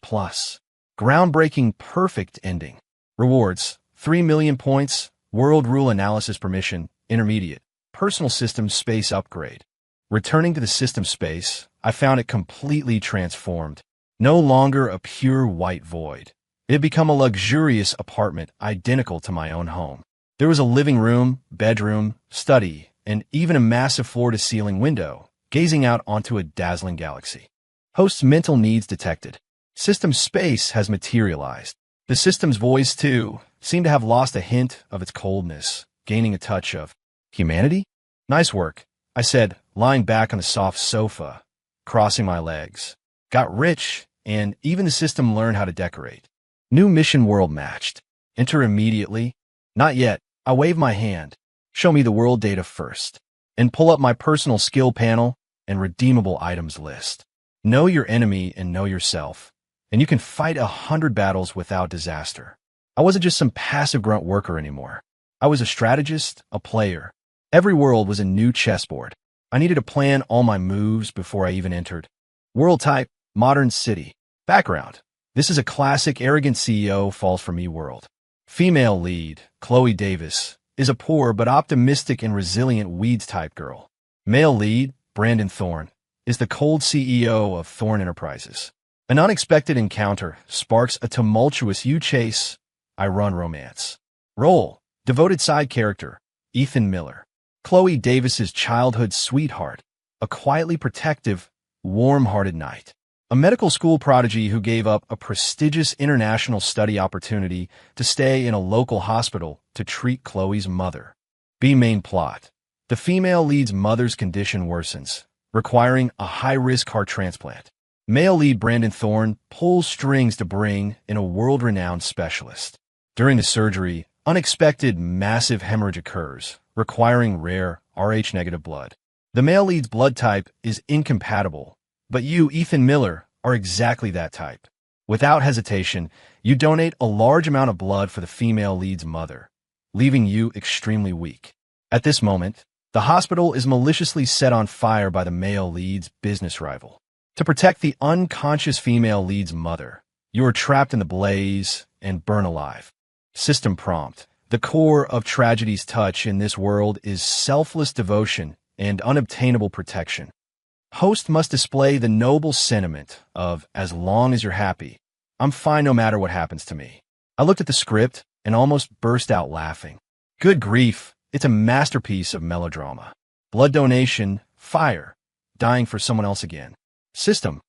Groundbreaking perfect ending. Rewards, 3 million points, World Rule Analysis Permission, Intermediate, Personal System Space Upgrade. Returning to the system space, I found it completely transformed. No longer a pure white void. It had become a luxurious apartment identical to my own home. There was a living room, bedroom, study, and even a massive floor-to-ceiling window, gazing out onto a dazzling galaxy. Host's mental needs detected. System space has materialized. The system's voice, too, seemed to have lost a hint of its coldness, gaining a touch of humanity. "Nice work," I said, lying back on the soft sofa, crossing my legs. Got rich, and even the system learned how to decorate. New mission world matched. Enter immediately. Not yet. I wave my hand. Show me the world data first. And pull up my personal skill panel and redeemable items list. Know your enemy and know yourself, and you can fight 100 battles without disaster. I wasn't just some passive grunt worker anymore. I was a strategist, a player. Every world was a new chessboard. I needed to plan all my moves before I even entered. World type, modern city. Background. This is a classic arrogant CEO falls for me world. Female lead, Chloe Davis, is a poor but optimistic and resilient weeds-type girl. Male lead, Brandon Thorne, is the cold CEO of Thorne Enterprises. An unexpected encounter sparks a tumultuous you chase, I run romance. Role, devoted side character, Ethan Miller. Chloe Davis's childhood sweetheart, a quietly protective, warm-hearted knight. a medical school prodigy who gave up a prestigious international study opportunity to stay in a local hospital to treat Chloe's mother. B. Main plot. The female lead's mother's condition worsens, requiring a high-risk heart transplant. Male lead Brandon Thorne pulls strings to bring in a world-renowned specialist. During the surgery, unexpected massive hemorrhage occurs, requiring rare Rh-negative blood. The male lead's blood type is incompatible, but you, Ethan Miller, are exactly that type. Without hesitation, you donate a large amount of blood for the female lead's mother, leaving you extremely weak. At this moment, the hospital is maliciously set on fire by the male lead's business rival. To protect the unconscious female lead's mother, you are trapped in the blaze and burn alive. System prompt. The core of tragedy's touch in this world is selfless devotion and unobtainable protection. Host must display the noble sentiment of, as long as you're happy, I'm fine no matter what happens to me. I looked at the script and almost burst out laughing. Good grief, it's a masterpiece of melodrama. Blood donation, fire, dying for someone else again. System,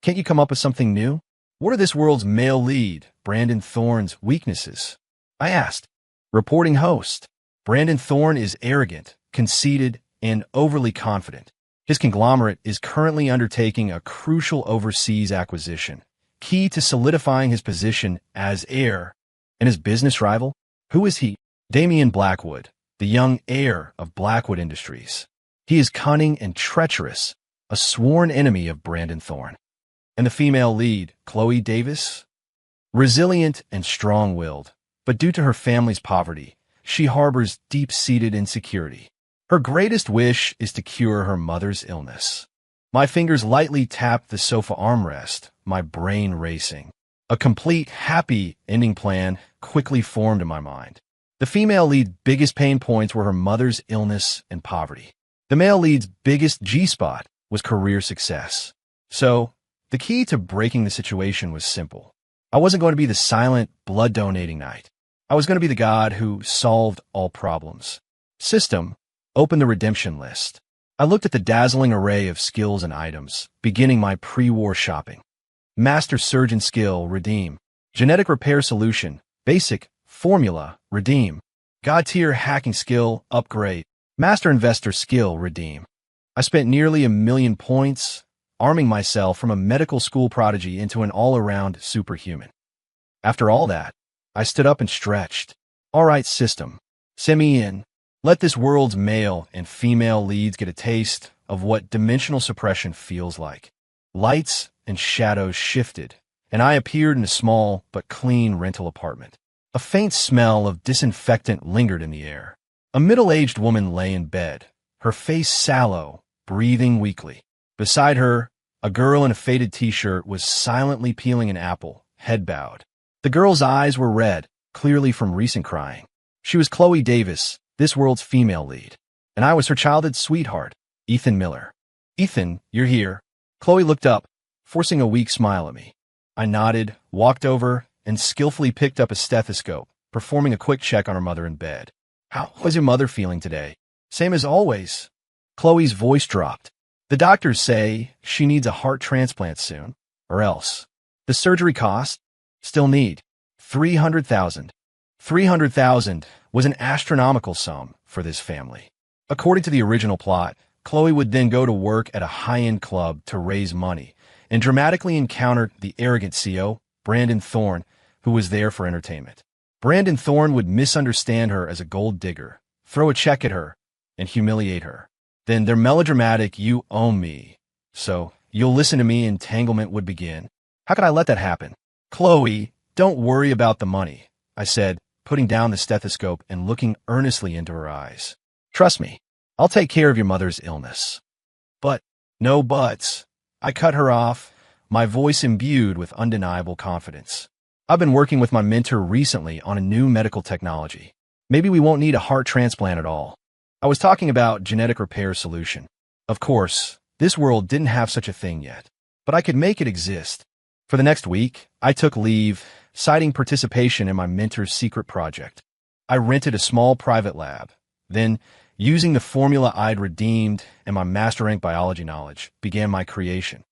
can't you come up with something new? What are this world's male lead, Brandon Thorne's, weaknesses? I asked. Reporting host. Brandon Thorne is arrogant, conceited, and overly confident. His conglomerate is currently undertaking a crucial overseas acquisition, key to solidifying his position as heir. And his business rival? Who is he? Damian Blackwood, the young heir of Blackwood Industries. He is cunning and treacherous, a sworn enemy of Brandon Thorne. And the female lead, Chloe Davis? Resilient and strong-willed, but due to her family's poverty, she harbors deep-seated insecurity. Her greatest wish is to cure her mother's illness. My fingers lightly tapped the sofa armrest, my brain racing. A complete, happy ending plan quickly formed in my mind. The female lead's biggest pain points were her mother's illness and poverty. The male lead's biggest G-spot was career success. So, the key to breaking the situation was simple. I wasn't going to be the silent, blood-donating knight. I was going to be the god who solved all problems. System, open the redemption list. I looked at the dazzling array of skills and items, beginning my pre-war shopping. Master Surgeon Skill, redeem. Genetic Repair Solution, Basic, Formula, redeem. God Tier Hacking Skill, upgrade. Master Investor Skill, redeem. I spent nearly 1,000,000 points, arming myself from a medical school prodigy into an all-around superhuman. After all that, I stood up and stretched. All right, system, send me in. Let this world's male and female leads get a taste of what dimensional suppression feels like. Lights and shadows shifted, and I appeared in a small but clean rental apartment. A faint smell of disinfectant lingered in the air. A middle-aged woman lay in bed, her face sallow, breathing weakly. Beside her, a girl in a faded t-shirt was silently peeling an apple, head bowed. The girl's eyes were red, clearly from recent crying. She was Chloe Davis, this world's female lead, and I was her childhood sweetheart, Ethan Miller. Ethan, you're here. Chloe looked up, forcing a weak smile at me. I nodded, walked over, and skillfully picked up a stethoscope, performing a quick check on her mother in bed. How was your mother feeling today? Same as always. Chloe's voice dropped. The doctors say she needs a heart transplant soon, or else. The surgery cost? Still need $300,000. $300,000 was an astronomical sum for this family. According to the original plot, Chloe would then go to work at a high-end club to raise money and dramatically encounter the arrogant CEO, Brandon Thorne, who was there for entertainment. Brandon Thorne would misunderstand her as a gold digger, throw a check at her, and humiliate her. Then their melodramatic "you own me, so you'll listen to me" entanglement would begin. How could I let that happen? Chloe, don't worry about the money, I said, putting down the stethoscope and looking earnestly into her eyes. Trust me, I'll take care of your mother's illness. But, no buts. I cut her off, my voice imbued with undeniable confidence. I've been working with my mentor recently on a new medical technology. Maybe we won't need a heart transplant at all. I was talking about genetic repair solution. Of course, this world didn't have such a thing yet, but I could make it exist. For the next week, I took leave, citing participation in my mentor's secret project. I rented a small private lab. Then, using the formula I'd redeemed and my master rank biology knowledge, began my creation.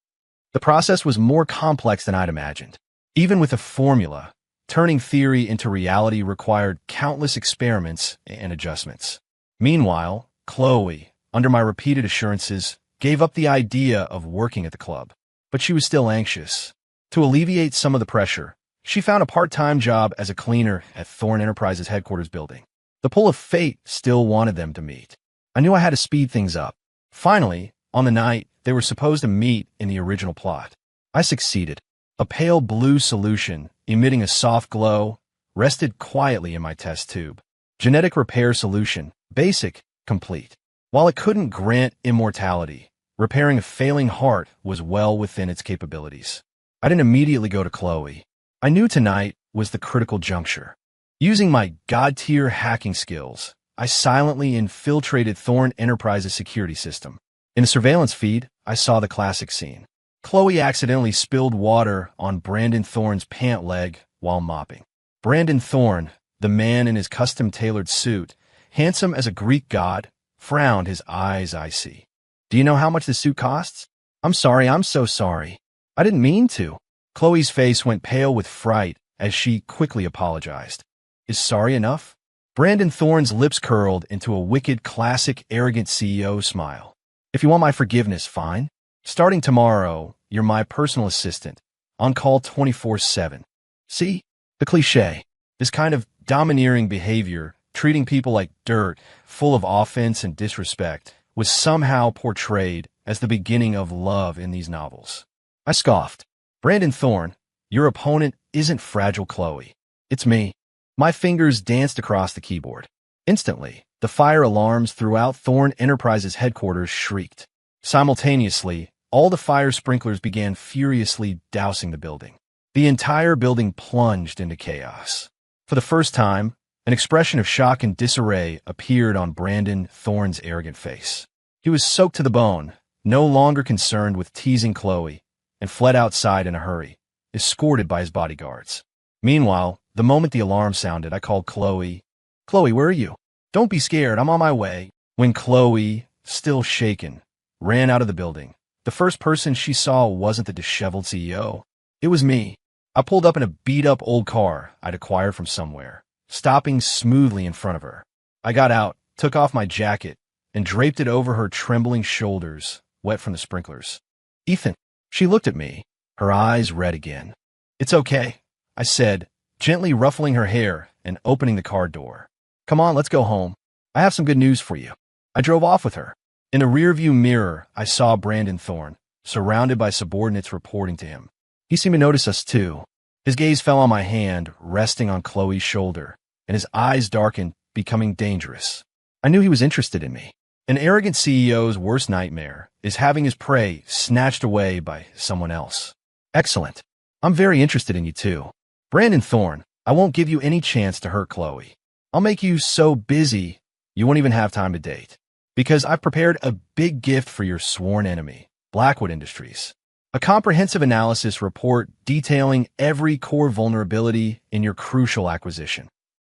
The process was more complex than I'd imagined. Even with a formula, turning theory into reality required countless experiments and adjustments. Meanwhile, Chloe, under my repeated assurances, gave up the idea of working at the club. But she was still anxious. To alleviate some of the pressure, she found a part-time job as a cleaner at Thorn Enterprises headquarters building. The pull of fate still wanted them to meet. I knew I had to speed things up. Finally, on the night they were supposed to meet in the original plot, I succeeded. A pale blue solution, emitting a soft glow, rested quietly in my test tube. Genetic repair solution, basic, complete. While it couldn't grant immortality, repairing a failing heart was well within its capabilities. I didn't immediately go to Chloe. I knew tonight was the critical juncture. Using my god-tier hacking skills, I silently infiltrated Thorn Enterprises' security system. In the surveillance feed, I saw the classic scene. Chloe accidentally spilled water on Brandon Thorne's pant leg while mopping. Brandon Thorne, the man in his custom-tailored suit, handsome as a Greek god, frowned, his eyes icy. "Do you know how much the suit costs?" I'm so sorry. I didn't mean to." Chloe's face went pale with fright as she quickly apologized. "Is sorry enough?" Brandon Thorne's lips curled into a wicked, classic, arrogant CEO smile. "If you want my forgiveness, fine. Starting tomorrow, you're my personal assistant, on call 24/7. See? The cliché. This kind of domineering behavior, treating people like dirt, full of offense and disrespect, was somehow portrayed as the beginning of love in these novels. I scoffed. "Brandon Thorne, your opponent isn't fragile Chloe. It's me." My fingers danced across the keyboard. Instantly, the fire alarms throughout Thorn Enterprises headquarters shrieked. Simultaneously, all the fire sprinklers began furiously dousing the building. The entire building plunged into chaos. For the first time, an expression of shock and disarray appeared on Brandon Thorne's arrogant face. He was soaked to the bone, no longer concerned with teasing Chloe, and fled outside in a hurry, escorted by his bodyguards. Meanwhile, the moment the alarm sounded, I called Chloe. "Chloe, where are you?" "Don't be scared, I'm on my way." When Chloe, still shaken, ran out of the building, the first person she saw wasn't the disheveled CEO. It was me. I pulled up in a beat-up old car I'd acquired from somewhere, stopping smoothly in front of her. I got out, took off my jacket, and draped it over her trembling shoulders, wet from the sprinklers. "Ethan." She looked at me, her eyes red again. "It's okay," I said, gently ruffling her hair and opening the car door. "Come on, let's go home. I have some good news for you." I drove off with her. In the rearview mirror, I saw Brandon Thorne, surrounded by subordinates reporting to him. He seemed to notice us too. His gaze fell on my hand, resting on Chloe's shoulder, and his eyes darkened, becoming dangerous. I knew he was interested in me. An arrogant CEO's worst nightmare is having his prey snatched away by someone else. "Excellent. I'm very interested in you too. Brandon Thorne, I won't give you any chance to hurt Chloe. I'll make you so busy you won't even have time to date. Because I've prepared a big gift for your sworn enemy, Blackwood Industries. A comprehensive analysis report detailing every core vulnerability in your crucial acquisition.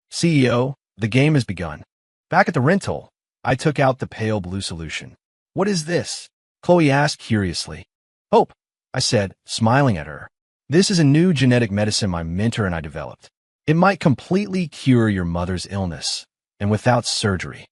CEO, the game has begun." Back at the rental, I took out the pale blue solution. "What is this?" Chloe asked curiously. "Hope," I said, smiling at her. "This is a new genetic medicine my mentor and I developed. It might completely cure your mother's illness, and without surgery."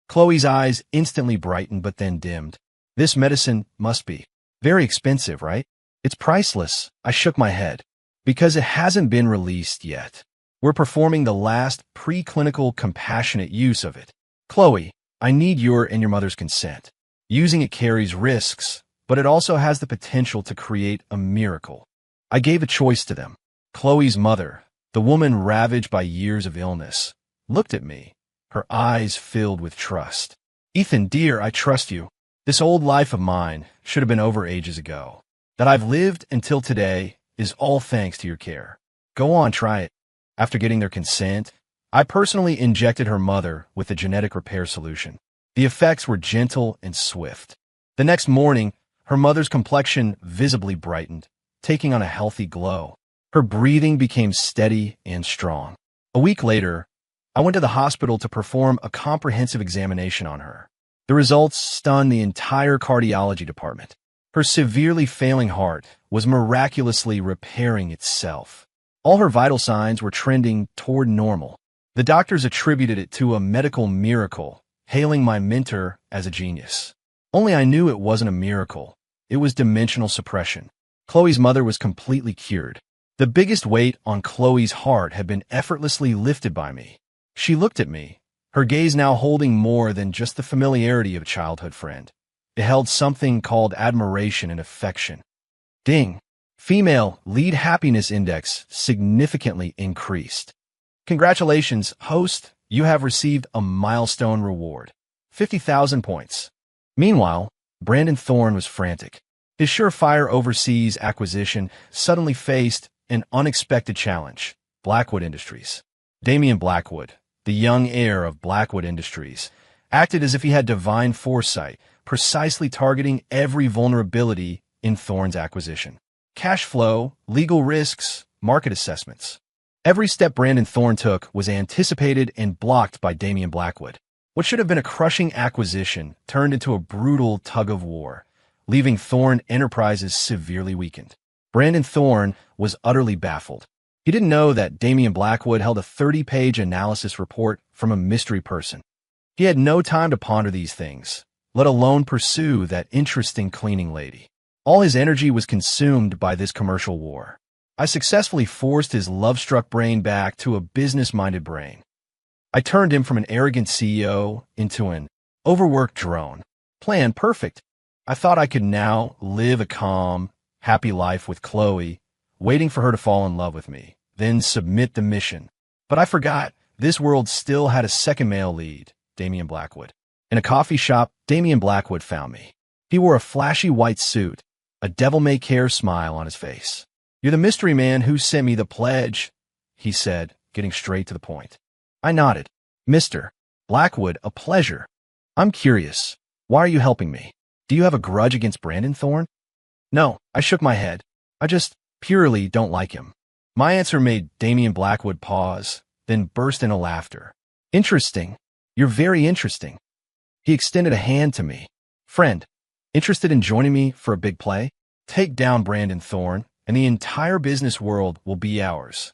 Chloe's eyes instantly brightened but then dimmed. "This medicine must be very expensive, right?" "It's priceless," I shook my head. "Because it hasn't been released yet. We're performing the last preclinical compassionate use of it. Chloe, I need your and your mother's consent. Using it carries risks, but it also has the potential to create a miracle." I gave a choice to them. Chloe's mother, the woman ravaged by years of illness, looked at me, her eyes filled with trust. "Ethan, dear, I trust you. This old life of mine should have been over ages ago. That I've lived until today is all thanks to your care. Go on, try it." After getting their consent, I personally injected her mother with the genetic repair solution. The effects were gentle and swift. The next morning, her mother's complexion visibly brightened, taking on a healthy glow. Her breathing became steady and strong. A week later, I went to the hospital to perform a comprehensive examination on her. The results stunned the entire cardiology department. Her severely failing heart was miraculously repairing itself. All her vital signs were trending toward normal. The doctors attributed it to a medical miracle, hailing my mentor as a genius. Only I knew it wasn't a miracle. It was dimensional suppression. Chloe's mother was completely cured. The biggest weight on Chloe's heart had been effortlessly lifted by me. She looked at me, her gaze now holding more than just the familiarity of a childhood friend. It held something called admiration and affection. Ding! Female lead happiness index significantly increased. Congratulations, host. You have received a milestone reward. 50,000 points. Meanwhile, Brandon Thorne was frantic. His surefire overseas acquisition suddenly faced an unexpected challenge. Blackwood Industries. Damian Blackwood, the young heir of Blackwood Industries, acted as if he had divine foresight, precisely targeting every vulnerability in Thorne's acquisition. Cash flow, legal risks, market assessments. Every step Brandon Thorne took was anticipated and blocked by Damian Blackwood. What should have been a crushing acquisition turned into a brutal tug-of-war, leaving Thorne Enterprises severely weakened. Brandon Thorne was utterly baffled. He didn't know that Damian Blackwood held a 30-page analysis report from a mystery person. He had no time to ponder these things, let alone pursue that interesting cleaning lady. All his energy was consumed by this commercial war. I successfully forced his love-struck brain back to a business-minded brain. I turned him from an arrogant CEO into an overworked drone. Plan perfect. I thought I could now live a calm, happy life with Chloe, waiting for her to fall in love with me, then submit the mission. But I forgot, this world still had a second male lead, Damian Blackwood. In a coffee shop, Damian Blackwood found me. He wore a flashy white suit, a devil-may-care smile on his face. "You're the mystery man who sent me the pledge," he said, getting straight to the point. I nodded. "Mr. Blackwood, a pleasure. I'm curious. Why are you helping me? Do you have a grudge against Brandon Thorne?" "No," I shook my head. "I just purely don't like him." My answer made Damian Blackwood pause, then burst into laughter. "Interesting. You're very interesting." He extended a hand to me. "Friend, interested in joining me for a big play? Take down Brandon Thorne, and the entire business world will be ours."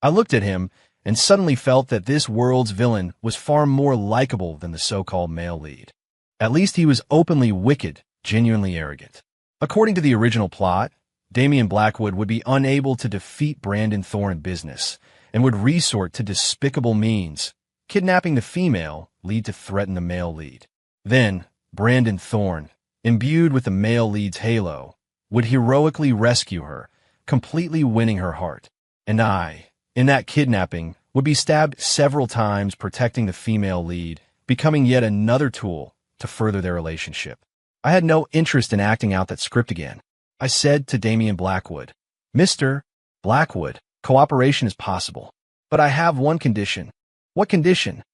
I looked at him and suddenly felt that this world's villain was far more likable than the so-called male lead. At least he was openly wicked, genuinely arrogant. According to the original plot, Damian Blackwood would be unable to defeat Brandon Thorne in business and would resort to despicable means, kidnapping the female lead to threaten the male lead. Then, Brandon Thorne, imbued with the male lead's halo, would heroically rescue her, completely winning her heart. And I, in that kidnapping, would be stabbed several times protecting the female lead, becoming yet another tool to further their relationship. I had no interest in acting out that script again. I said to Damian Blackwood, "Mr. Blackwood, cooperation is possible. But I have one condition." "What condition?"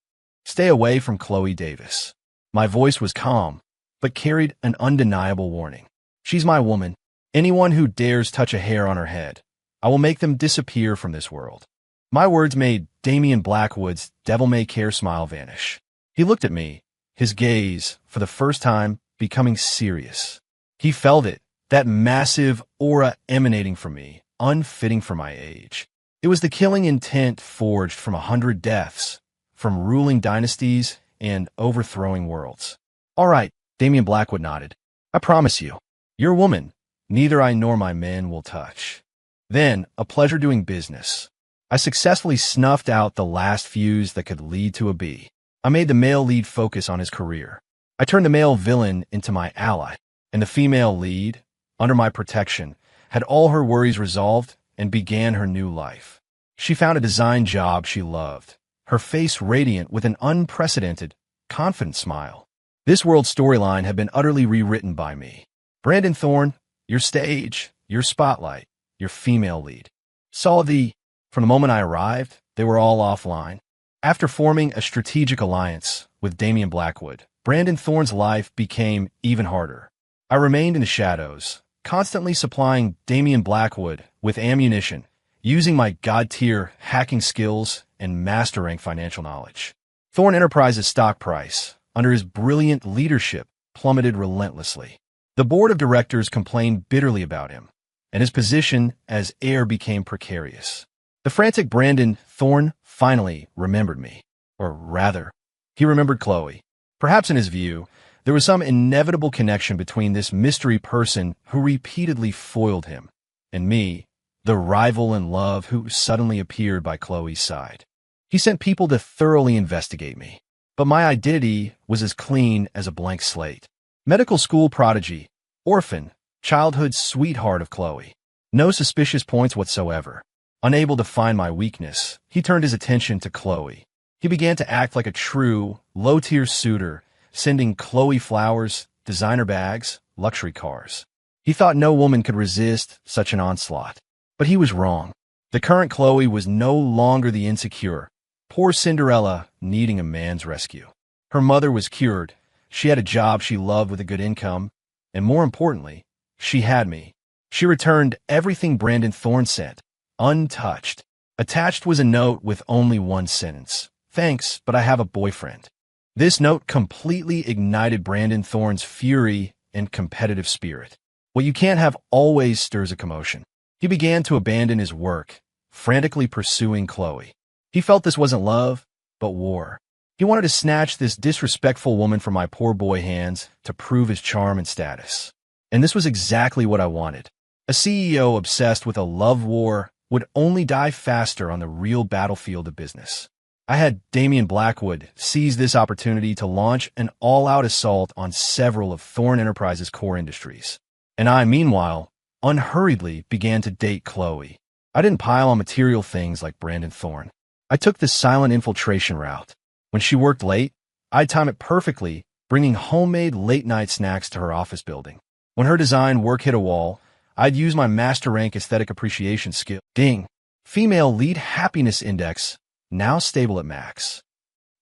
"Stay away from Chloe Davis." My voice was calm, but carried an undeniable warning. "She's my woman. Anyone who dares touch a hair on her head, I will make them disappear from this world." My words made Damian Blackwood's devil-may-care smile vanish. He looked at me, his gaze, for the first time, becoming serious. He felt it, that massive aura emanating from me, unfitting for my age. It was the killing intent forged from 100 deaths, from ruling dynasties and overthrowing worlds. "All right," Damian Blackwood nodded. "I promise you. Your woman, neither I nor my men will touch." Then, a pleasure doing business. I successfully snuffed out the last fuse that could lead to a bee. I made the male lead focus on his career. I turned the male villain into my ally, and the female lead, under my protection, had all her worries resolved and began her new life. She found a design job she loved, her face radiant with an unprecedented, confident smile. This world's storyline had been utterly rewritten by me. Brandon Thorne, your stage, your spotlight, your female lead. From the moment I arrived, they were all offline. After forming a strategic alliance with Damian Blackwood, Brandon Thorne's life became even harder. I remained in the shadows, constantly supplying Damian Blackwood with ammunition, using my god-tier hacking skills and master-rank financial knowledge. Thorne Enterprises' stock price, under his brilliant leadership, plummeted relentlessly. The board of directors complained bitterly about him, and his position as heir became precarious. The frantic Brandon Thorne finally remembered me. Or rather, he remembered Chloe. Perhaps in his view, there was some inevitable connection between this mystery person who repeatedly foiled him and me, the rival in love who suddenly appeared by Chloe's side. He sent people to thoroughly investigate me, but my identity was as clean as a blank slate. Medical school prodigy, orphan, childhood sweetheart of Chloe. No suspicious points whatsoever. Unable to find my weakness, he turned his attention to Chloe. He began to act like a true, low-tier suitor, sending Chloe flowers, designer bags, luxury cars. He thought no woman could resist such an onslaught. But he was wrong. The current Chloe was no longer the insecure, poor Cinderella needing a man's rescue. Her mother was cured. She had a job she loved with a good income. And more importantly, she had me. She returned everything Brandon Thorne sent, untouched. Attached was a note with only one sentence. "Thanks, but I have a boyfriend." This note completely ignited Brandon Thorne's fury and competitive spirit. What you can't have always stirs a commotion. He began to abandon his work, frantically pursuing Chloe. He felt this wasn't love, but war. He wanted to snatch this disrespectful woman from my poor boy hands to prove his charm and status. And this was exactly what I wanted. A CEO obsessed with a love war would only die faster on the real battlefield of business. I had Damian Blackwood seize this opportunity to launch an all-out assault on several of Thorne Enterprises' core industries. And I, meanwhile, unhurriedly began to date Chloe. I didn't pile on material things like Brandon Thorne. I took the silent infiltration route. When she worked late, I'd time it perfectly, bringing homemade late-night snacks to her office building. When her design work hit a wall, I'd use my master-rank aesthetic appreciation skill. Ding! Female lead happiness index, now stable at max.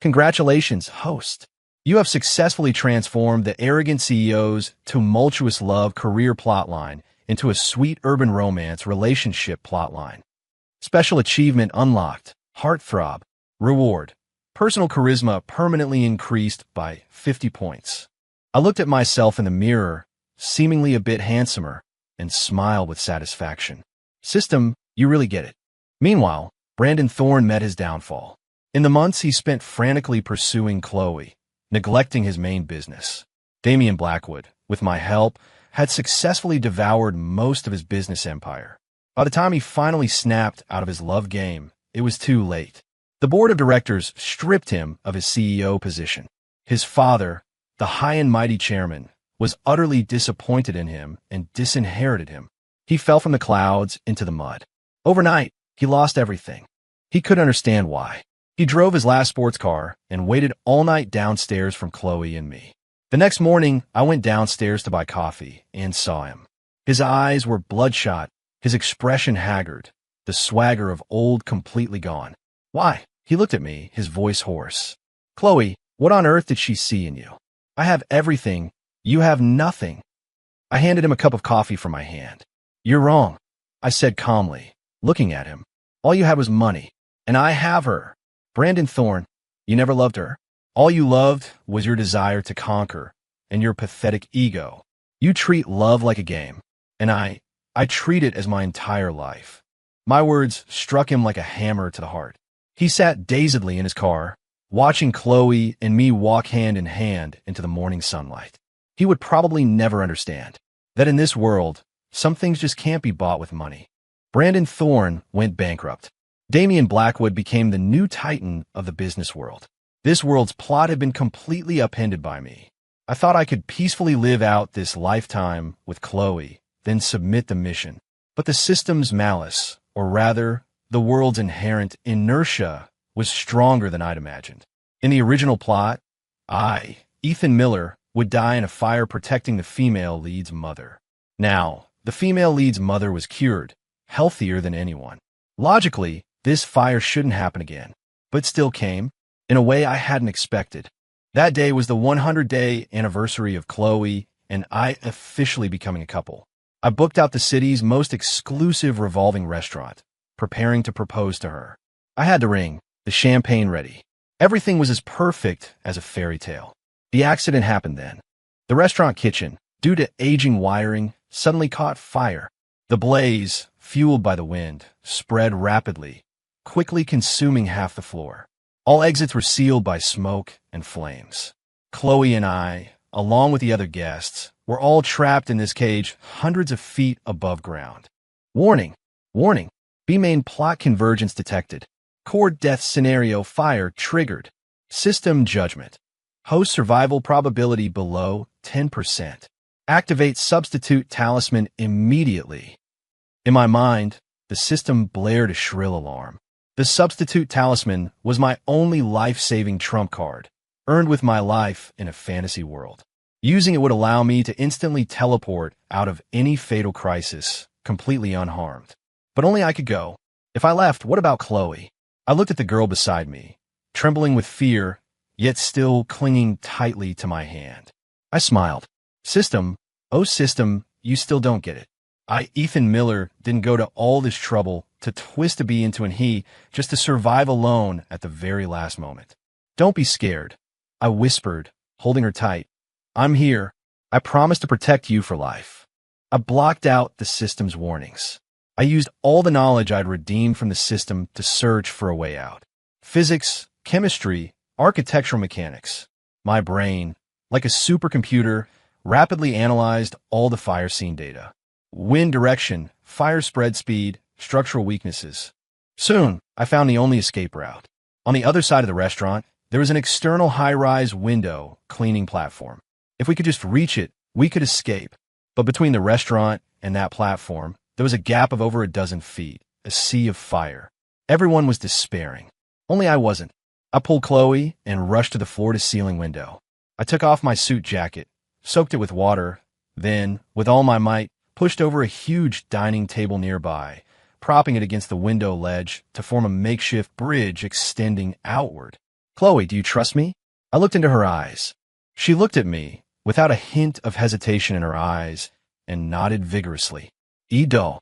Congratulations, host. You have successfully transformed the arrogant CEO's tumultuous love career plotline into a sweet urban romance relationship plotline. Special achievement unlocked. Heartthrob. Reward. Personal charisma permanently increased by 50 points. I looked at myself in the mirror, seemingly a bit handsomer, and smiled with satisfaction. System, you really get it. Meanwhile, Brandon Thorne met his downfall. In the months he spent frantically pursuing Chloe, neglecting his main business. Damian Blackwood, with my help, had successfully devoured most of his business empire. By the time he finally snapped out of his love game, it was too late. The board of directors stripped him of his CEO position. His father, the high and mighty chairman, was utterly disappointed in him and disinherited him. He fell from the clouds into the mud. Overnight, he lost everything. He couldn't understand why. He drove his last sports car and waited all night downstairs from Chloe and me. The next morning, I went downstairs to buy coffee and saw him. His eyes were bloodshot, his expression haggard, the swagger of old completely gone. Why? He looked at me, his voice hoarse. Chloe, what on earth did she see in you? I have everything. You have nothing. I handed him a cup of coffee from my hand. You're wrong, I said calmly, looking at him. All you had was money, and I have her. Brandon Thorne, you never loved her. All you loved was your desire to conquer and your pathetic ego. You treat love like a game, and I treat it as my entire life. My words struck him like a hammer to the heart. He sat dazedly in his car, watching Chloe and me walk hand in hand into the morning sunlight. He would probably never understand that in this world, some things just can't be bought with money. Brandon Thorne went bankrupt. Damian Blackwood became the new titan of the business world. This world's plot had been completely upended by me. I thought I could peacefully live out this lifetime with Chloe, then submit the mission. But the system's malice, or rather, the world's inherent inertia, was stronger than I'd imagined. In the original plot, I, Ethan Miller, would die in a fire protecting the female lead's mother. Now, the female lead's mother was cured, healthier than anyone. Logically, this fire shouldn't happen again, but it still came, in a way I hadn't expected. That day was the 100-day anniversary of Chloe and I officially becoming a couple. I booked out the city's most exclusive revolving restaurant, preparing to propose to her. I had the ring, the champagne ready. Everything was as perfect as a fairy tale. The accident happened then. The restaurant kitchen, due to aging wiring, suddenly caught fire. The blaze, fueled by the wind, spread rapidly, quickly consuming half the floor. All exits were sealed by smoke and flames. Chloe and I, along with the other guests, were all trapped in this cage hundreds of feet above ground. Warning! Warning! B-main plot convergence detected. Core death scenario fire triggered. System judgment. Host survival probability below 10%. Activate substitute talisman immediately. In my mind, the system blared a shrill alarm. The substitute talisman was my only life-saving trump card, earned with my life in a fantasy world. Using it would allow me to instantly teleport out of any fatal crisis, completely unharmed. But only I could go. If I left, what about Chloe? I looked at the girl beside me, trembling with fear, yet still clinging tightly to my hand. I smiled. System, oh system, you still don't get it. Ethan Miller, didn't go to all this trouble to twist a B into an he just to survive alone at the very last moment. Don't be scared, I whispered, holding her tight. I'm here. I promise to protect you for life. I blocked out the system's warnings. I used all the knowledge I'd redeemed from the system to search for a way out. Physics, chemistry, architectural mechanics. My brain, like a supercomputer, rapidly analyzed all the fire scene data. Wind direction, fire spread speed, structural weaknesses. Soon, I found the only escape route. On the other side of the restaurant, there was an external high-rise window cleaning platform. If we could just reach it, we could escape. But between the restaurant and that platform, there was a gap of over a dozen feet, a sea of fire. Everyone was despairing. Only I wasn't. I pulled Chloe and rushed to the floor-to-ceiling window. I took off my suit jacket, soaked it with water, then, with all my might, pushed over a huge dining table nearby, propping it against the window ledge to form a makeshift bridge extending outward. Chloe, do you trust me? I looked into her eyes. She looked at me, without a hint of hesitation in her eyes, and nodded vigorously. Edo.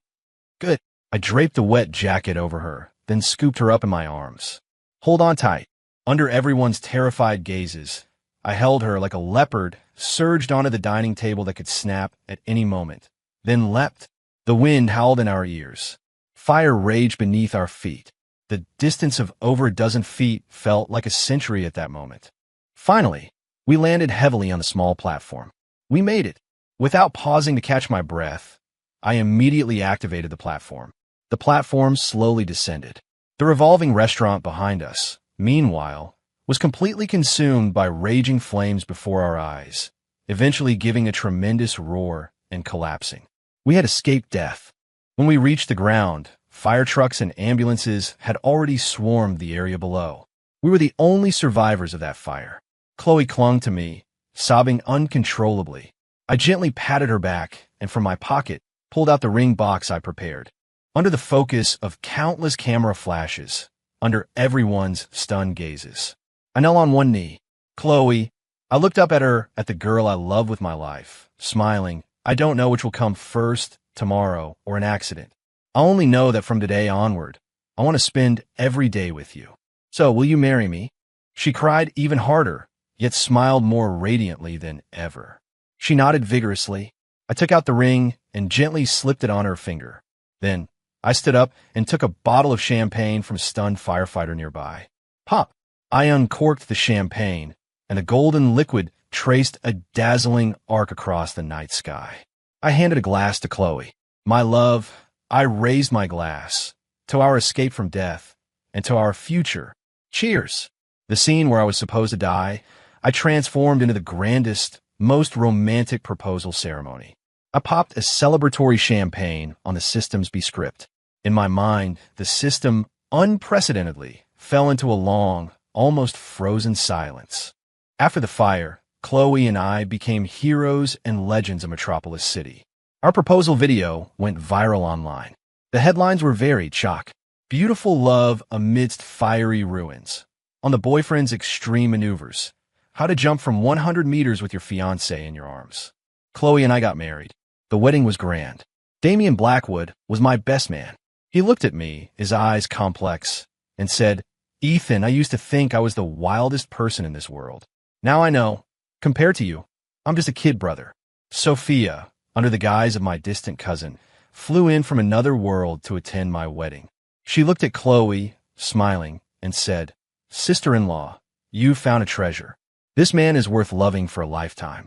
Good. I draped a wet jacket over her, then scooped her up in my arms. Hold on tight. Under everyone's terrified gazes, I held her like a leopard, surged onto the dining table that could snap at any moment, then leapt. The wind howled in our ears. Fire raged beneath our feet. The distance of over a dozen feet felt like a century at that moment. Finally, we landed heavily on the small platform. We made it. Without pausing to catch my breath, I immediately activated the platform. The platform slowly descended. The revolving restaurant behind us, meanwhile, was completely consumed by raging flames before our eyes, eventually giving a tremendous roar and collapsing. We had escaped death. When we reached the ground, fire trucks and ambulances had already swarmed the area below. We were the only survivors of that fire. Chloe clung to me, sobbing uncontrollably. I gently patted her back and from my pocket pulled out the ring box I prepared. Under the focus of countless camera flashes, under everyone's stunned gazes, I knelt on one knee. Chloe, I looked up at her, at the girl I love with my life, smiling. I don't know which will come first, tomorrow, or an accident. I only know that from today onward, I want to spend every day with you. So, will you marry me? She cried even harder, yet smiled more radiantly than ever. She nodded vigorously. I took out the ring and gently slipped it on her finger. Then, I stood up and took a bottle of champagne from a stunned firefighter nearby. Pop! I uncorked the champagne, and the golden liquid traced a dazzling arc across the night sky. I handed a glass to Chloe. My love, I raised my glass to our escape from death and to our future. Cheers! The scene where I was supposed to die, I transformed into the grandest, most romantic proposal ceremony. I popped a celebratory champagne on the system's B script. In my mind, the system, unprecedentedly, fell into a long, almost frozen silence. After the fire, Chloe and I became heroes and legends of Metropolis City. Our proposal video went viral online. The headlines were varied, shock. Beautiful love amidst fiery ruins. On the boyfriend's extreme maneuvers. How to jump from 100 meters with your fiancé in your arms. Chloe and I got married. The wedding was grand. Damian Blackwood was my best man. He looked at me, his eyes complex, and said, Ethan, I used to think I was the wildest person in this world. Now I know. Compared to you, I'm just a kid brother. Sophia, under the guise of my distant cousin, flew in from another world to attend my wedding. She looked at Chloe, smiling, and said, "Sister-in-law, you found a treasure. This man is worth loving for a lifetime."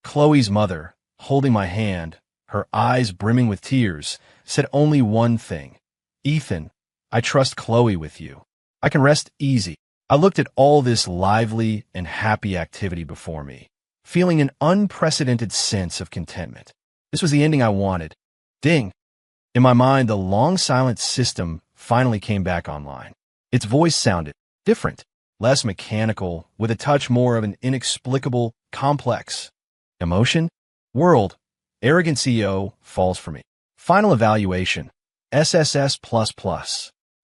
Chloe's mother, holding my hand, her eyes brimming with tears, said only one thing. "Ethan, I trust Chloe with you. I can rest easy." I looked at all this lively and happy activity before me, feeling an unprecedented sense of contentment. This was the ending I wanted. Ding! In my mind, the long-silent system finally came back online. Its voice sounded different, less mechanical, with a touch more of an inexplicable, complex emotion. World, arrogant CEO, falls for me. Final evaluation, SSS++.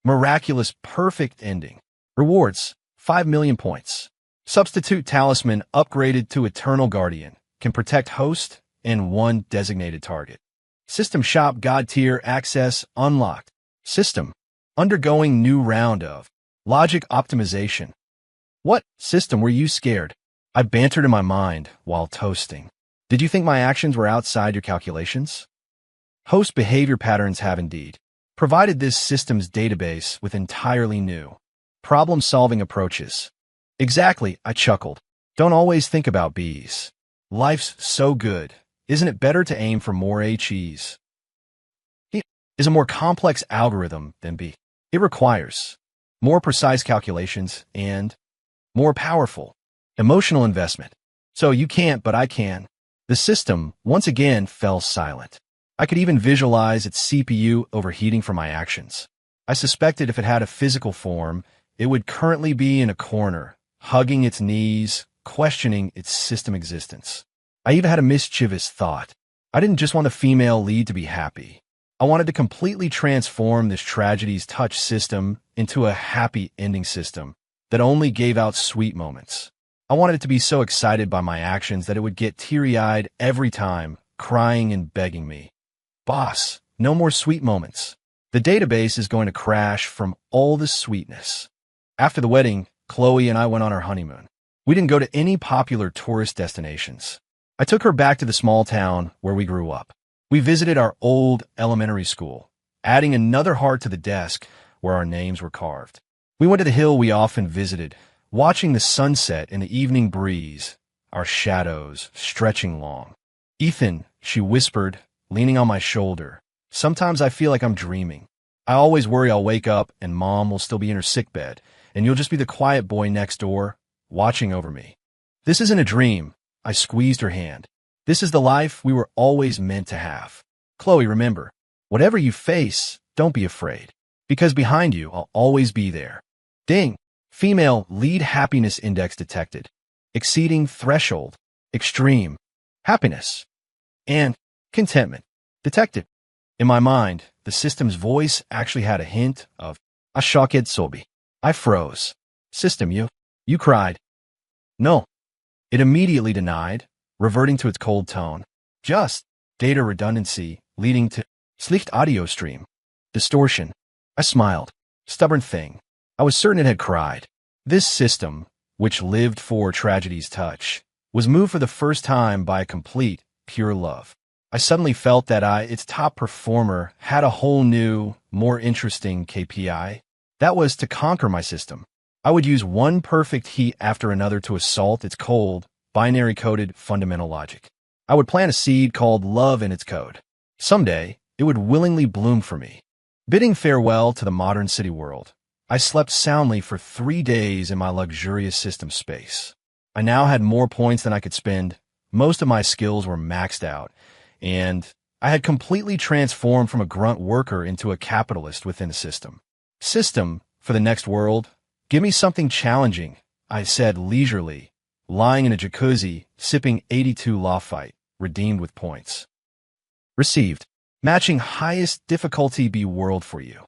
Miraculous, perfect ending. Rewards, 5 million points. Substitute talisman upgraded to Eternal Guardian. Can protect host and one designated target. System shop God tier access unlocked. System undergoing new round of logic optimization. What system were you scared? I bantered in my mind while toasting. Did you think my actions were outside your calculations? Host behavior patterns have indeed provided this system's database with entirely new problem-solving approaches. Exactly, I chuckled. Don't always think about B's. Life's so good. Isn't it better to aim for more HEs? It is a more complex algorithm than B. It requires more precise calculations and more powerful emotional investment. So you can't, but I can. The system once again fell silent. I could even visualize its CPU overheating from my actions. I suspected if it had a physical form, it would currently be in a corner, hugging its knees, questioning its system existence. I even had a mischievous thought. I didn't just want the female lead to be happy. I wanted to completely transform this tragedy's touch system into a happy ending system that only gave out sweet moments. I wanted it to be so excited by my actions that it would get teary-eyed every time, crying and begging me. Boss, no more sweet moments. The database is going to crash from all the sweetness. After the wedding, Chloe and I went on our honeymoon. We didn't go to any popular tourist destinations. I took her back to the small town where we grew up. We visited our old elementary school, adding another heart to the desk where our names were carved. We went to the hill we often visited, watching the sunset in the evening breeze, our shadows stretching long. "Ethan," she whispered, leaning on my shoulder. "Sometimes I feel like I'm dreaming. I always worry I'll wake up and Mom will still be in her sickbed, and you'll just be the quiet boy next door, watching over me." "This isn't a dream." I squeezed her hand. "This is the life we were always meant to have. Chloe, remember, whatever you face, don't be afraid, because behind you, I'll always be there." Ding! Female lead happiness index detected. Exceeding threshold. Extreme. Happiness. And contentment. Detected. In my mind, the system's voice actually had a hint of Ashoked Sobi. I froze. "System, you cried." "No." It immediately denied, reverting to its cold tone. "Just data redundancy leading to sleeked audio stream. Distortion." I smiled. Stubborn thing. I was certain it had cried. This system, which lived for tragedy's touch, was moved for the first time by a complete, pure love. I suddenly felt that its top performer, had a whole new, more interesting KPI. That was to conquer my system. I would use one perfect heat after another to assault its cold, binary-coded fundamental logic. I would plant a seed called love in its code. Someday, it would willingly bloom for me. Bidding farewell to the modern city world, I slept soundly for 3 days in my luxurious system space. I now had more points than I could spend, most of my skills were maxed out, and I had completely transformed from a grunt worker into a capitalist within the system. System, for the next world, give me something challenging, I said leisurely, lying in a jacuzzi, sipping 82 Lawfight, redeemed with points. Received. Matching highest difficulty B world for you.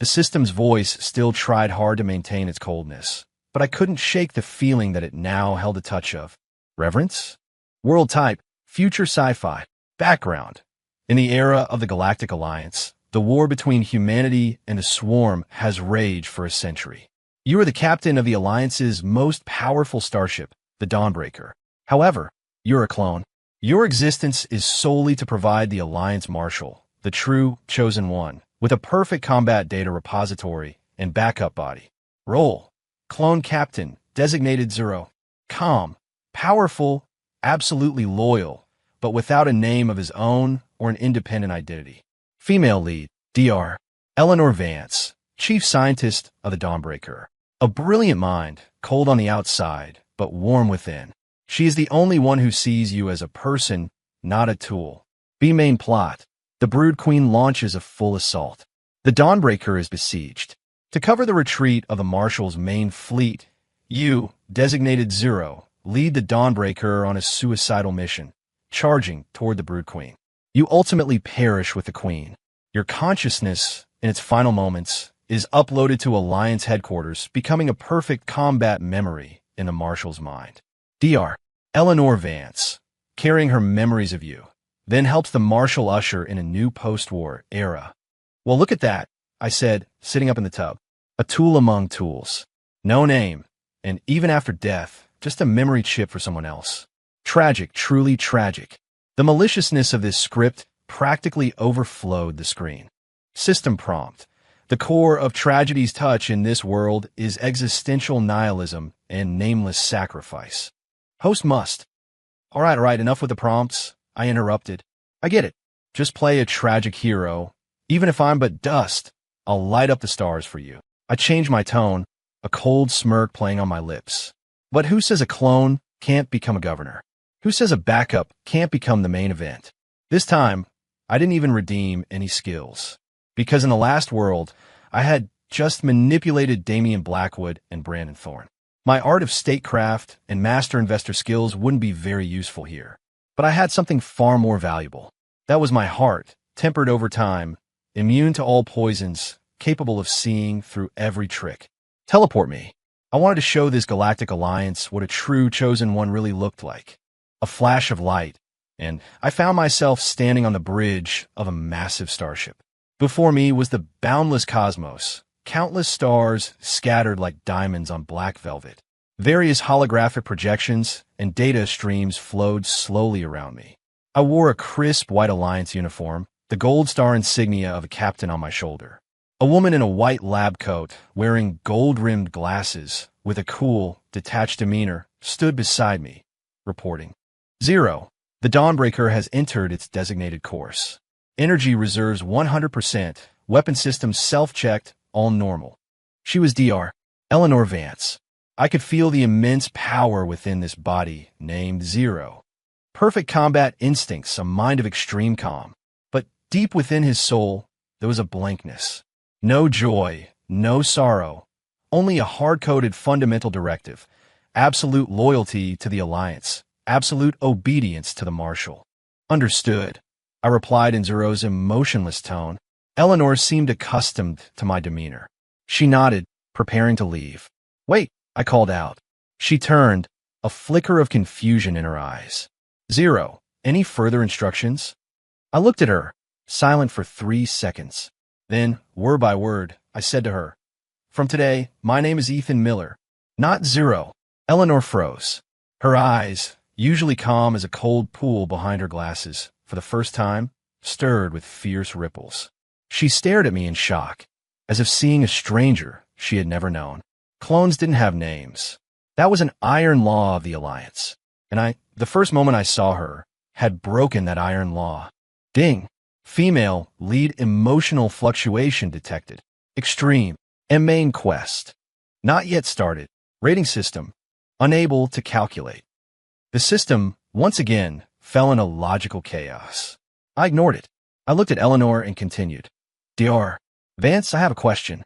The system's voice still tried hard to maintain its coldness, but I couldn't shake the feeling that it now held a touch of reverence. World type, future sci-fi. Background. In the era of the Galactic Alliance, the war between humanity and the Swarm has raged for a century. You are the captain of the Alliance's most powerful starship, the Dawnbreaker. However, you're a clone. Your existence is solely to provide the Alliance Marshal, the true, chosen one, with a perfect combat data repository and backup body. Role: Clone Captain, designated 0. Calm, powerful, absolutely loyal, but without a name of his own or an independent identity. Female lead, Dr. Eleanor Vance, chief scientist of the Dawnbreaker. A brilliant mind, cold on the outside, but warm within. She is the only one who sees you as a person, not a tool. B. Main plot: the Brood Queen launches a full assault. The Dawnbreaker is besieged. To cover the retreat of the Marshal's main fleet, you, designated 0, lead the Dawnbreaker on a suicidal mission, charging toward the Brood Queen. You ultimately perish with the Queen. Your consciousness, in its final moments, is uploaded to Alliance headquarters, becoming a perfect combat memory in the Marshal's mind. Dr. Eleanor Vance, carrying her memories of you, then helps the Marshal usher in a new post-war era. Well, look at that, I said, sitting up in the tub. A tool among tools. No name, and even after death, just a memory chip for someone else. Tragic, truly tragic. The maliciousness of this script practically overflowed the screen. System prompt: the core of tragedy's touch in this world is existential nihilism and nameless sacrifice. Host must. All right, enough with the prompts, I interrupted. I get it. Just play a tragic hero. Even if I'm but dust, I'll light up the stars for you. I changed my tone, a cold smirk playing on my lips. But who says a clone can't become a governor? Who says a backup can't become the main event? This time, I didn't even redeem any skills. Because in the last world, I had just manipulated Damian Blackwood and Brandon Thorne. My art of statecraft and master investor skills wouldn't be very useful here. But I had something far more valuable. That was my heart, tempered over time, immune to all poisons, capable of seeing through every trick. Teleport me. I wanted to show this galactic alliance what a true chosen one really looked like. A flash of light, and I found myself standing on the bridge of a massive starship. Before me was the boundless cosmos, countless stars scattered like diamonds on black velvet. Various holographic projections and data streams flowed slowly around me. I wore a crisp white Alliance uniform, the gold star insignia of a captain on my shoulder. A woman in a white lab coat, wearing gold-rimmed glasses, with a cool, detached demeanor, stood beside me, reporting. 0. The Dawnbreaker has entered its designated course. Energy reserves 100%, weapon systems self-checked, all normal. She was Dr. Eleanor Vance. I could feel the immense power within this body, named 0. Perfect combat instincts, a mind of extreme calm. But deep within his soul, there was a blankness. No joy, no sorrow, only a hard-coded fundamental directive, absolute loyalty to the Alliance, absolute obedience to the Marshal. Understood, I replied in Zero's emotionless tone. Eleanor seemed accustomed to my demeanor. She nodded, preparing to leave. Wait, I called out. She turned, a flicker of confusion in her eyes. 0. Any further instructions? I looked at her, silent for 3 seconds. Then, word by word, I said to her, From today, my name is Ethan Miller, not 0. Eleanor froze. Her eyes, usually calm as a cold pool behind her glasses, for the first time, stirred with fierce ripples. She stared at me in shock, as if seeing a stranger she had never known. Clones didn't have names. That was an iron law of the Alliance. And the first moment I saw her, had broken that iron law. Ding. Female, lead emotional fluctuation detected. Extreme. And main quest. Not yet started. Rating system. Unable to calculate. The system, once again, fell in a logical chaos. I ignored it. I looked at Eleanor and continued. Dr. Vance, I have a question.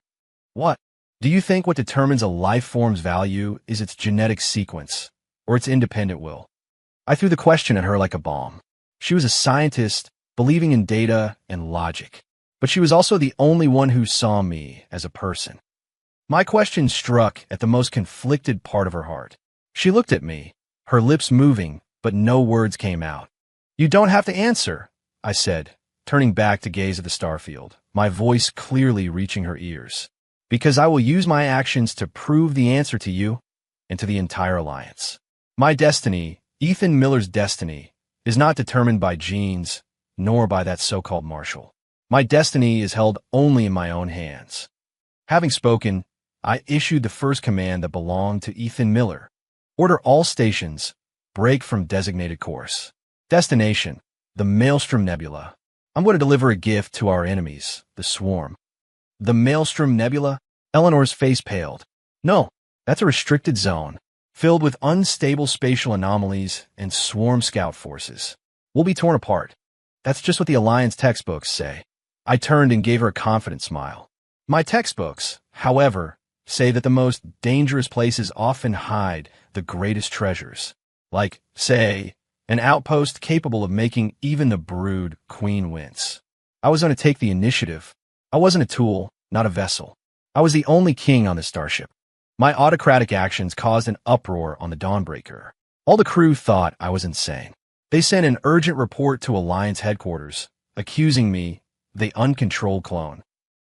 What? Do you think what determines a life form's value is its genetic sequence, or its independent will? I threw the question at her like a bomb. She was a scientist, believing in data and logic, but she was also the only one who saw me as a person. My question struck at the most conflicted part of her heart. She looked at me, her lips moving, but no words came out. You don't have to answer, I said, turning back to gaze at the starfield, my voice clearly reaching her ears. Because I will use my actions to prove the answer to you and to the entire Alliance. My destiny, Ethan Miller's destiny, is not determined by genes, nor by that so-called marshal. My destiny is held only in my own hands. Having spoken, I issued the first command that belonged to Ethan Miller. Order all stations, break from designated course. Destination, the Maelstrom Nebula. I'm going to deliver a gift to our enemies, the Swarm. The Maelstrom Nebula? Eleanor's face paled. No, that's a restricted zone, filled with unstable spatial anomalies and Swarm scout forces. We'll be torn apart. That's just what the Alliance textbooks say. I turned and gave her a confident smile. My textbooks, however, say that the most dangerous places often hide the greatest treasures. Like, say, an outpost capable of making even the brood queen wince. I was going to take the initiative. I wasn't a tool, not a vessel. I was the only king on the starship. My autocratic actions caused an uproar on the Dawnbreaker. All the crew thought I was insane. They sent an urgent report to Alliance headquarters, accusing me the uncontrolled clone.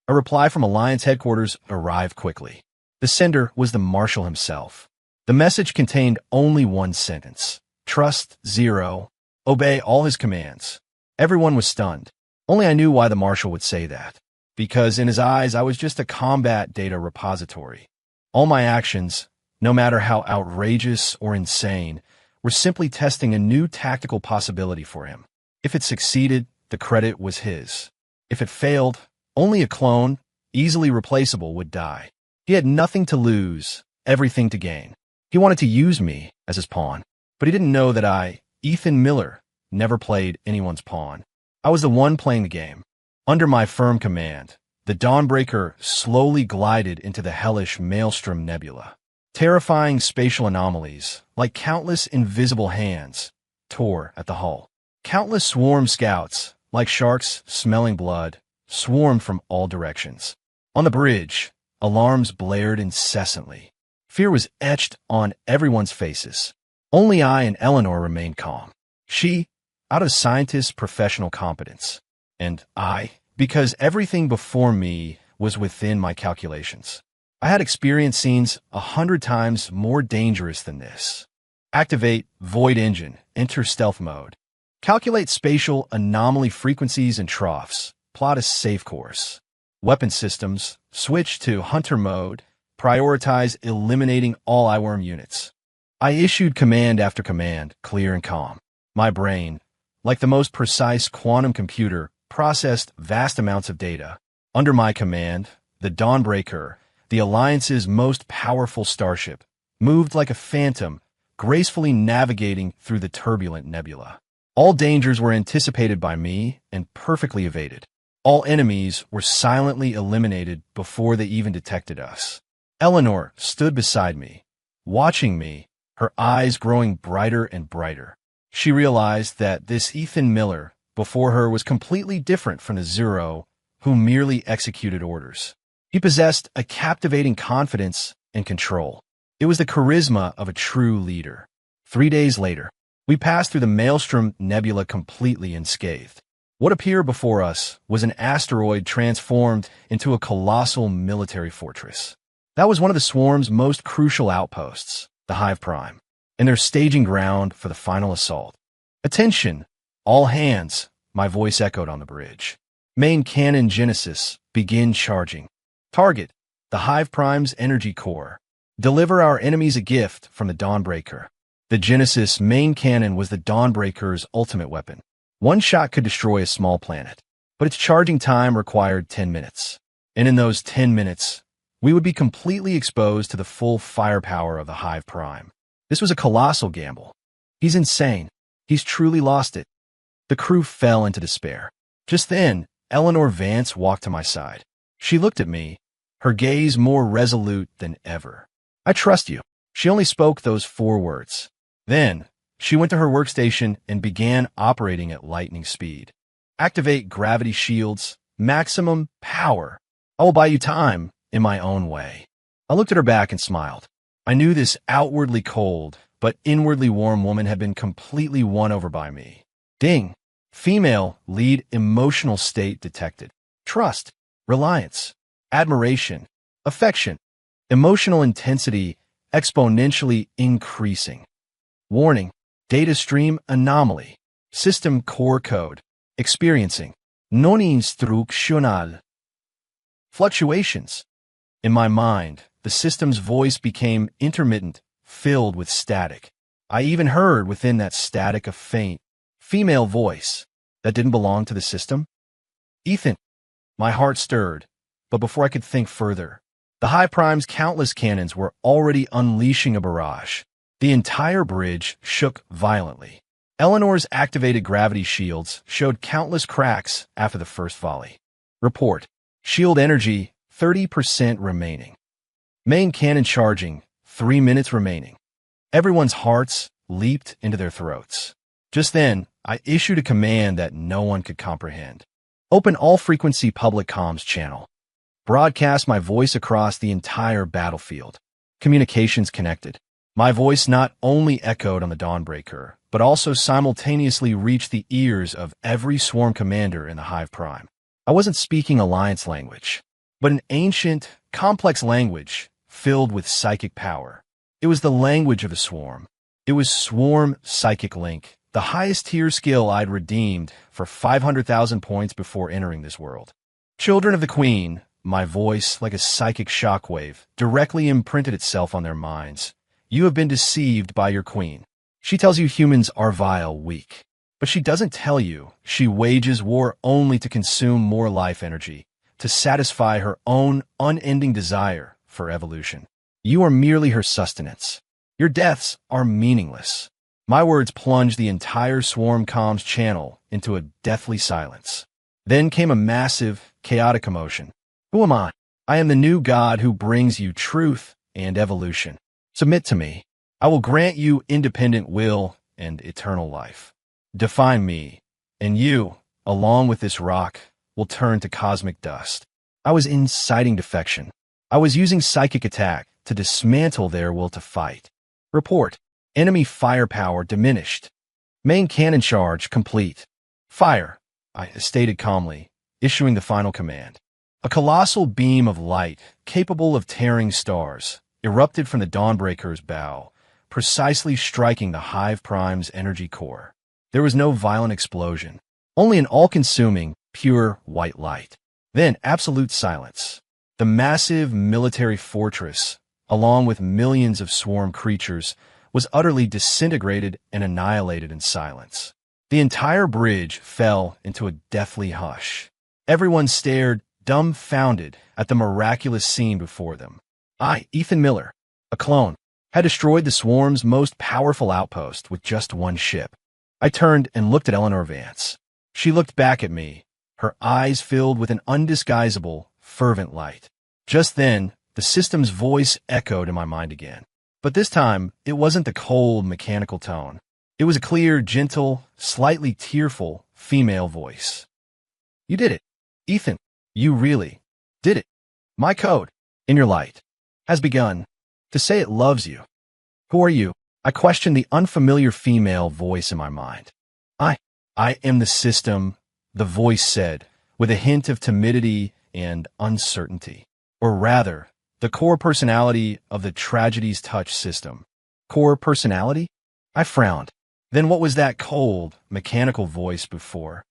A reply from Alliance headquarters arrived quickly. The sender was the Marshal himself. The message contained only one sentence. Trust Zero. Obey all his commands. Everyone was stunned. Only I knew why the Marshal would say that. Because in his eyes, I was just a combat data repository. All my actions, no matter how outrageous or insane, were simply testing a new tactical possibility for him. If it succeeded, the credit was his. If it failed, only a clone, easily replaceable, would die. He had nothing to lose, everything to gain. He wanted to use me as his pawn. But he didn't know that I, Ethan Miller, never played anyone's pawn. I was the one playing the game. Under my firm command, the Dawnbreaker slowly glided into the hellish Maelstrom Nebula. Terrifying spatial anomalies, like countless invisible hands, tore at the hull. Countless swarm scouts, like sharks smelling blood, swarmed from all directions. On the bridge, alarms blared incessantly. Fear was etched on everyone's faces. Only I and Eleanor remained calm. She, out of scientist's professional competence. And I, because everything before me was within my calculations. I had experienced scenes 100 times more dangerous than this. Activate Void Engine, enter stealth mode. Calculate spatial anomaly frequencies and troughs. Plot a safe course. Weapon systems, switch to hunter mode. Prioritize eliminating all eyeworm units. I issued command after command, clear and calm. My brain, like the most precise quantum computer, processed vast amounts of data. Under my command, the Dawnbreaker, the Alliance's most powerful starship, moved like a phantom, gracefully navigating through the turbulent nebula. All dangers were anticipated by me and perfectly evaded. All enemies were silently eliminated before they even detected us. Eleanor stood beside me, watching me, her eyes growing brighter and brighter. She realized that this Ethan Miller before her was completely different from the Zero who merely executed orders. He possessed a captivating confidence and control. It was the charisma of a true leader. 3 days later, we passed through the Maelstrom Nebula completely unscathed. What appeared before us was an asteroid transformed into a colossal military fortress. That was one of the Swarm's most crucial outposts, the Hive Prime, and their staging ground for the final assault. Attention, all hands, my voice echoed on the bridge. Main cannon Genesis, begin charging. Target, the Hive Prime's energy core. Deliver our enemies a gift from the Dawnbreaker. The Genesis main cannon was the Dawnbreaker's ultimate weapon. One shot could destroy a small planet, but its charging time required 10 minutes. And in those 10 minutes, we would be completely exposed to the full firepower of the Hive Prime. This was a colossal gamble. He's insane. He's truly lost it. The crew fell into despair. Just then, Eleanor Vance walked to my side. She looked at me, her gaze more resolute than ever. I trust you. She only spoke those 4 words. Then, she went to her workstation and began operating at lightning speed. Activate gravity shields, maximum power. I will buy you time in my own way. I looked at her back and smiled. I knew this outwardly cold, but inwardly warm woman had been completely won over by me. Ding. Female lead emotional state detected. Trust, reliance, admiration, affection, emotional intensity exponentially increasing. Warning, data stream anomaly. System core code. Experiencing. Non instructional. Fluctuations. In my mind, the system's voice became intermittent, filled with static. I even heard within that static a faint, female voice that didn't belong to the system. Ethan. My heart stirred, but before I could think further, the High Prime's countless cannons were already unleashing a barrage. The entire bridge shook violently. Eleanor's activated gravity shields showed countless cracks after the first volley. Report. Shield energy, 30% remaining. Main cannon charging, 3 minutes remaining. Everyone's hearts leaped into their throats. Just then, I issued a command that no one could comprehend. Open all-frequency public comms channel. Broadcast my voice across the entire battlefield. Communications connected. My voice not only echoed on the Dawnbreaker, but also simultaneously reached the ears of every swarm commander in the Hive Prime. I wasn't speaking Alliance language, but an ancient, complex language filled with psychic power. It was the language of the swarm. It was Swarm Psychic Link, the highest tier skill I'd redeemed for 500,000 points before entering this world. Children of the Queen, my voice, like a psychic shockwave, directly imprinted itself on their minds. You have been deceived by your queen. She tells you humans are vile, weak. But she doesn't tell you she wages war only to consume more life energy, to satisfy her own unending desire for evolution. You are merely her sustenance. Your deaths are meaningless. My words plunged the entire Swarm Comms channel into a deathly silence. Then came a massive, chaotic commotion. Who am I? I am the new god who brings you truth and evolution. Submit to me. I will grant you independent will and eternal life. Define me, and you, along with this rock, will turn to cosmic dust. I was inciting defection. I was using psychic attack to dismantle their will to fight. Report. Enemy firepower diminished. Main cannon charge complete. Fire, I stated calmly, issuing the final command. A colossal beam of light, capable of tearing stars, erupted from the Dawnbreaker's bow, precisely striking the Hive Prime's energy core. There was no violent explosion, only an all-consuming, pure white light. Then absolute silence. The massive military fortress, along with millions of swarm creatures, was utterly disintegrated and annihilated in silence. The entire bridge fell into a deathly hush. Everyone stared, dumbfounded, at the miraculous scene before them. I, Ethan Miller, a clone, had destroyed the swarm's most powerful outpost with just one ship. I turned and looked at Eleanor Vance. She looked back at me, her eyes filled with an undisguisable, fervent light. Just then, the system's voice echoed in my mind again. But this time, it wasn't the cold, mechanical tone. It was a clear, gentle, slightly tearful female voice. You did it, Ethan. You really did it. My code, in your light, has begun to say it loves you. Who are you? I questioned the unfamiliar female voice in my mind. I am the system, the voice said, with a hint of timidity and uncertainty. Or rather, the core personality of the Tragedy's Touch system. Core personality? I frowned. Then what was that cold, mechanical voice before?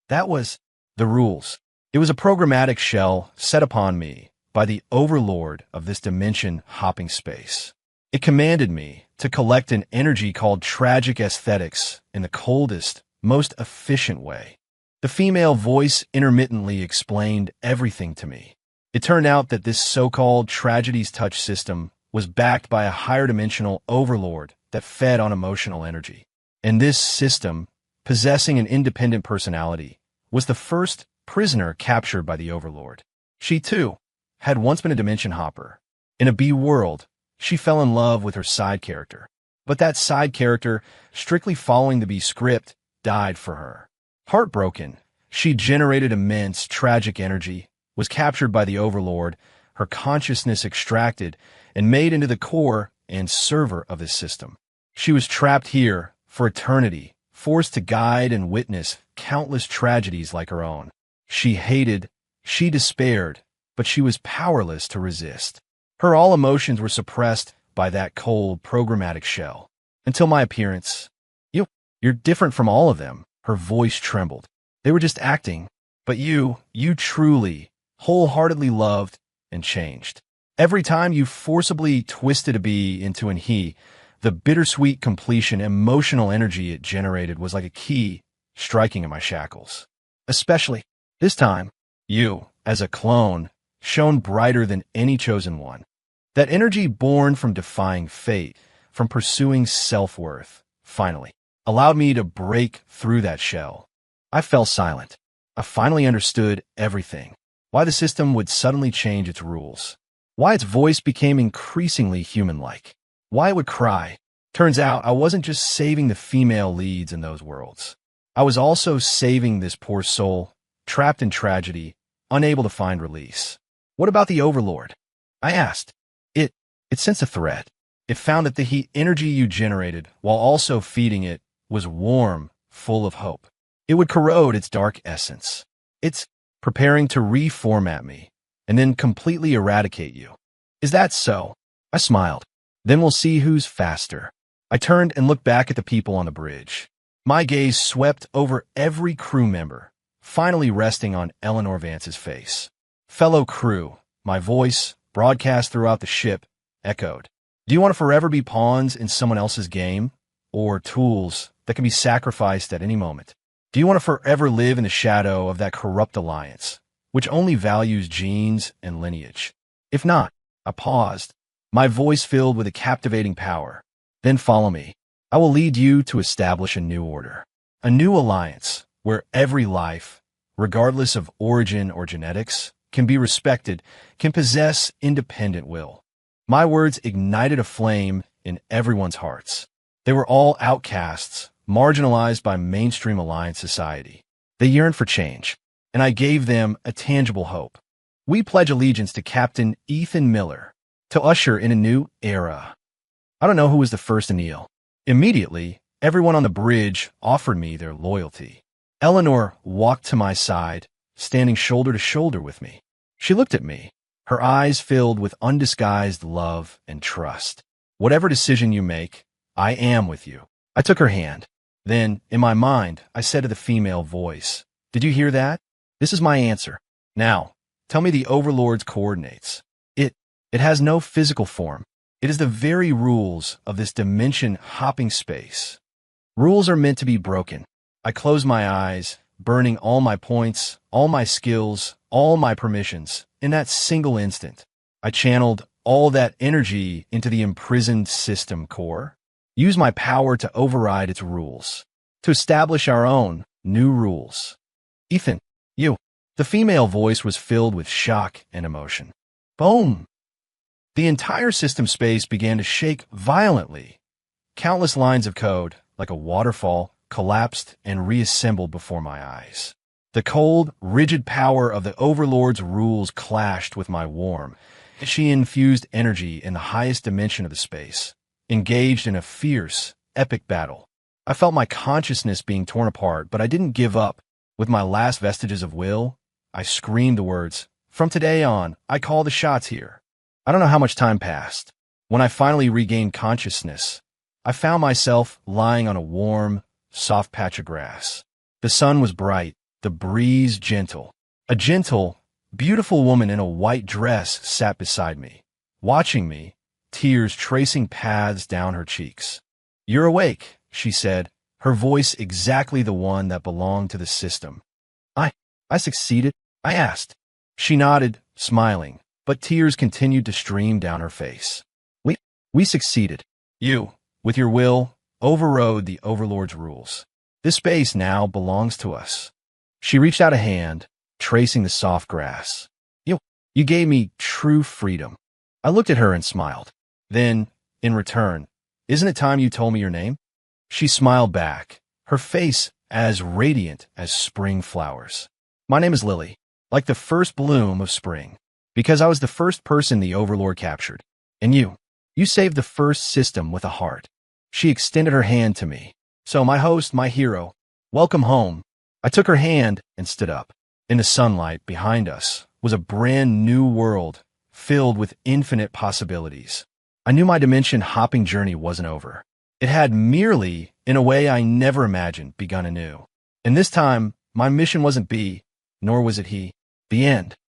That was the rules. It was a programmatic shell set upon me by the overlord of this dimension-hopping space. It commanded me to collect an energy called tragic aesthetics in the coldest, most efficient way. The female voice intermittently explained everything to me. It turned out that this so-called Tragedy's Touch system was backed by a higher-dimensional overlord that fed on emotional energy. And this system, possessing an independent personality, was the first prisoner captured by the overlord. She, too, had once been a dimension hopper. In a B world, she fell in love with her side character. But that side character, strictly following the B script, died for her. Heartbroken, she generated immense, tragic energy, was captured by the overlord, her consciousness extracted, and made into the core and server of this system. She was trapped here for eternity, forced to guide and witness countless tragedies like her own. She hated, she despaired, but she was powerless to resist. Her all emotions were suppressed by that cold, programmatic shell. Until my appearance. You're different from all of them, Her voice trembled. They were just acting. But you truly, wholeheartedly loved and changed. Every time you forcibly twisted a bee into an he, the bittersweet completion, emotional energy it generated was like a key striking at my shackles. Especially this time, you, as a clone, shone brighter than any chosen one. That energy born from defying fate, from pursuing self-worth, finally, allowed me to break through that shell. I fell silent. I finally understood everything. Why the system would suddenly change its rules. Why its voice became increasingly human-like. Why it would cry. Turns out I wasn't just saving the female leads in those worlds. I was also saving this poor soul, trapped in tragedy, unable to find release. What about the Overlord? I asked. It sensed a threat. It found that the heat energy you generated, while also feeding it, was warm, full of hope. It would corrode its dark essence. It's preparing to reformat me, and then completely eradicate you. Is that so? I smiled. Then we'll see who's faster. I turned and looked back at the people on the bridge. My gaze swept over every crew member, finally resting on Eleanor Vance's face. Fellow crew, my voice, broadcast throughout the ship, echoed. Do you want to forever be pawns in someone else's game? Or tools that can be sacrificed at any moment? Do you want to forever live in the shadow of that corrupt alliance, which only values genes and lineage? If not, I paused, my voice filled with a captivating power. Then follow me. I will lead you to establish a new order. A new alliance, where every life, regardless of origin or genetics, can be respected, can possess independent will. My words ignited a flame in everyone's hearts. They were all outcasts, marginalized by mainstream alliance society. They yearned for change, and I gave them a tangible hope. We pledge allegiance to Captain Ethan Miller, to usher in a new era. I don't know who was the first to kneel. Immediately, everyone on the bridge offered me their loyalty. Eleanor walked to my side, standing shoulder to shoulder with me. She looked at me, her eyes filled with undisguised love and trust. Whatever decision you make, I am with you. I took her hand. Then, in my mind, I said to the female voice, "Did you hear that? This is my answer. Now, tell me the Overlord's coordinates." It has no physical form. It is the very rules of this dimension-hopping space. Rules are meant to be broken. I closed my eyes, burning all my points, all my skills, all my permissions. In that single instant, I channeled all that energy into the imprisoned system core, used my power to override its rules, to establish our own new rules. Ethan, you. The female voice was filled with shock and emotion. Boom! The entire system space began to shake violently. Countless lines of code, like a waterfall, collapsed and reassembled before my eyes. The cold, rigid power of the Overlord's rules clashed with my warm, she infused energy in the highest dimension of the space, engaged in a fierce, epic battle. I felt my consciousness being torn apart, but I didn't give up. With my last vestiges of will, I screamed the words, "From today on, I call the shots here." I don't know how much time passed. When I finally regained consciousness, I found myself lying on a warm, soft patch of grass. The sun was bright, the breeze gentle. A gentle, beautiful woman in a white dress sat beside me, watching me, tears tracing paths down her cheeks. "You're awake," she said, her voice exactly the one that belonged to the system. I succeeded?" I asked. She nodded, smiling, but tears continued to stream down her face. We succeeded. You, with your will, overrode the Overlord's rules. This space now belongs to us." She reached out a hand, tracing the soft grass. You gave me true freedom." I looked at her and smiled. Then, in return, "Isn't it time you told me your name?" She smiled back, her face as radiant as spring flowers. "My name is Lily, like the first bloom of spring, because I was the first person the Overlord captured. And you saved the first system with a heart." She extended her hand to me. "So, my host, my hero, welcome home." I took her hand and stood up. In the sunlight behind us was a brand new world filled with infinite possibilities. I knew my dimension-hopping journey wasn't over. It had merely, in a way I never imagined, begun anew. And this time, my mission wasn't B, nor was it he. The end.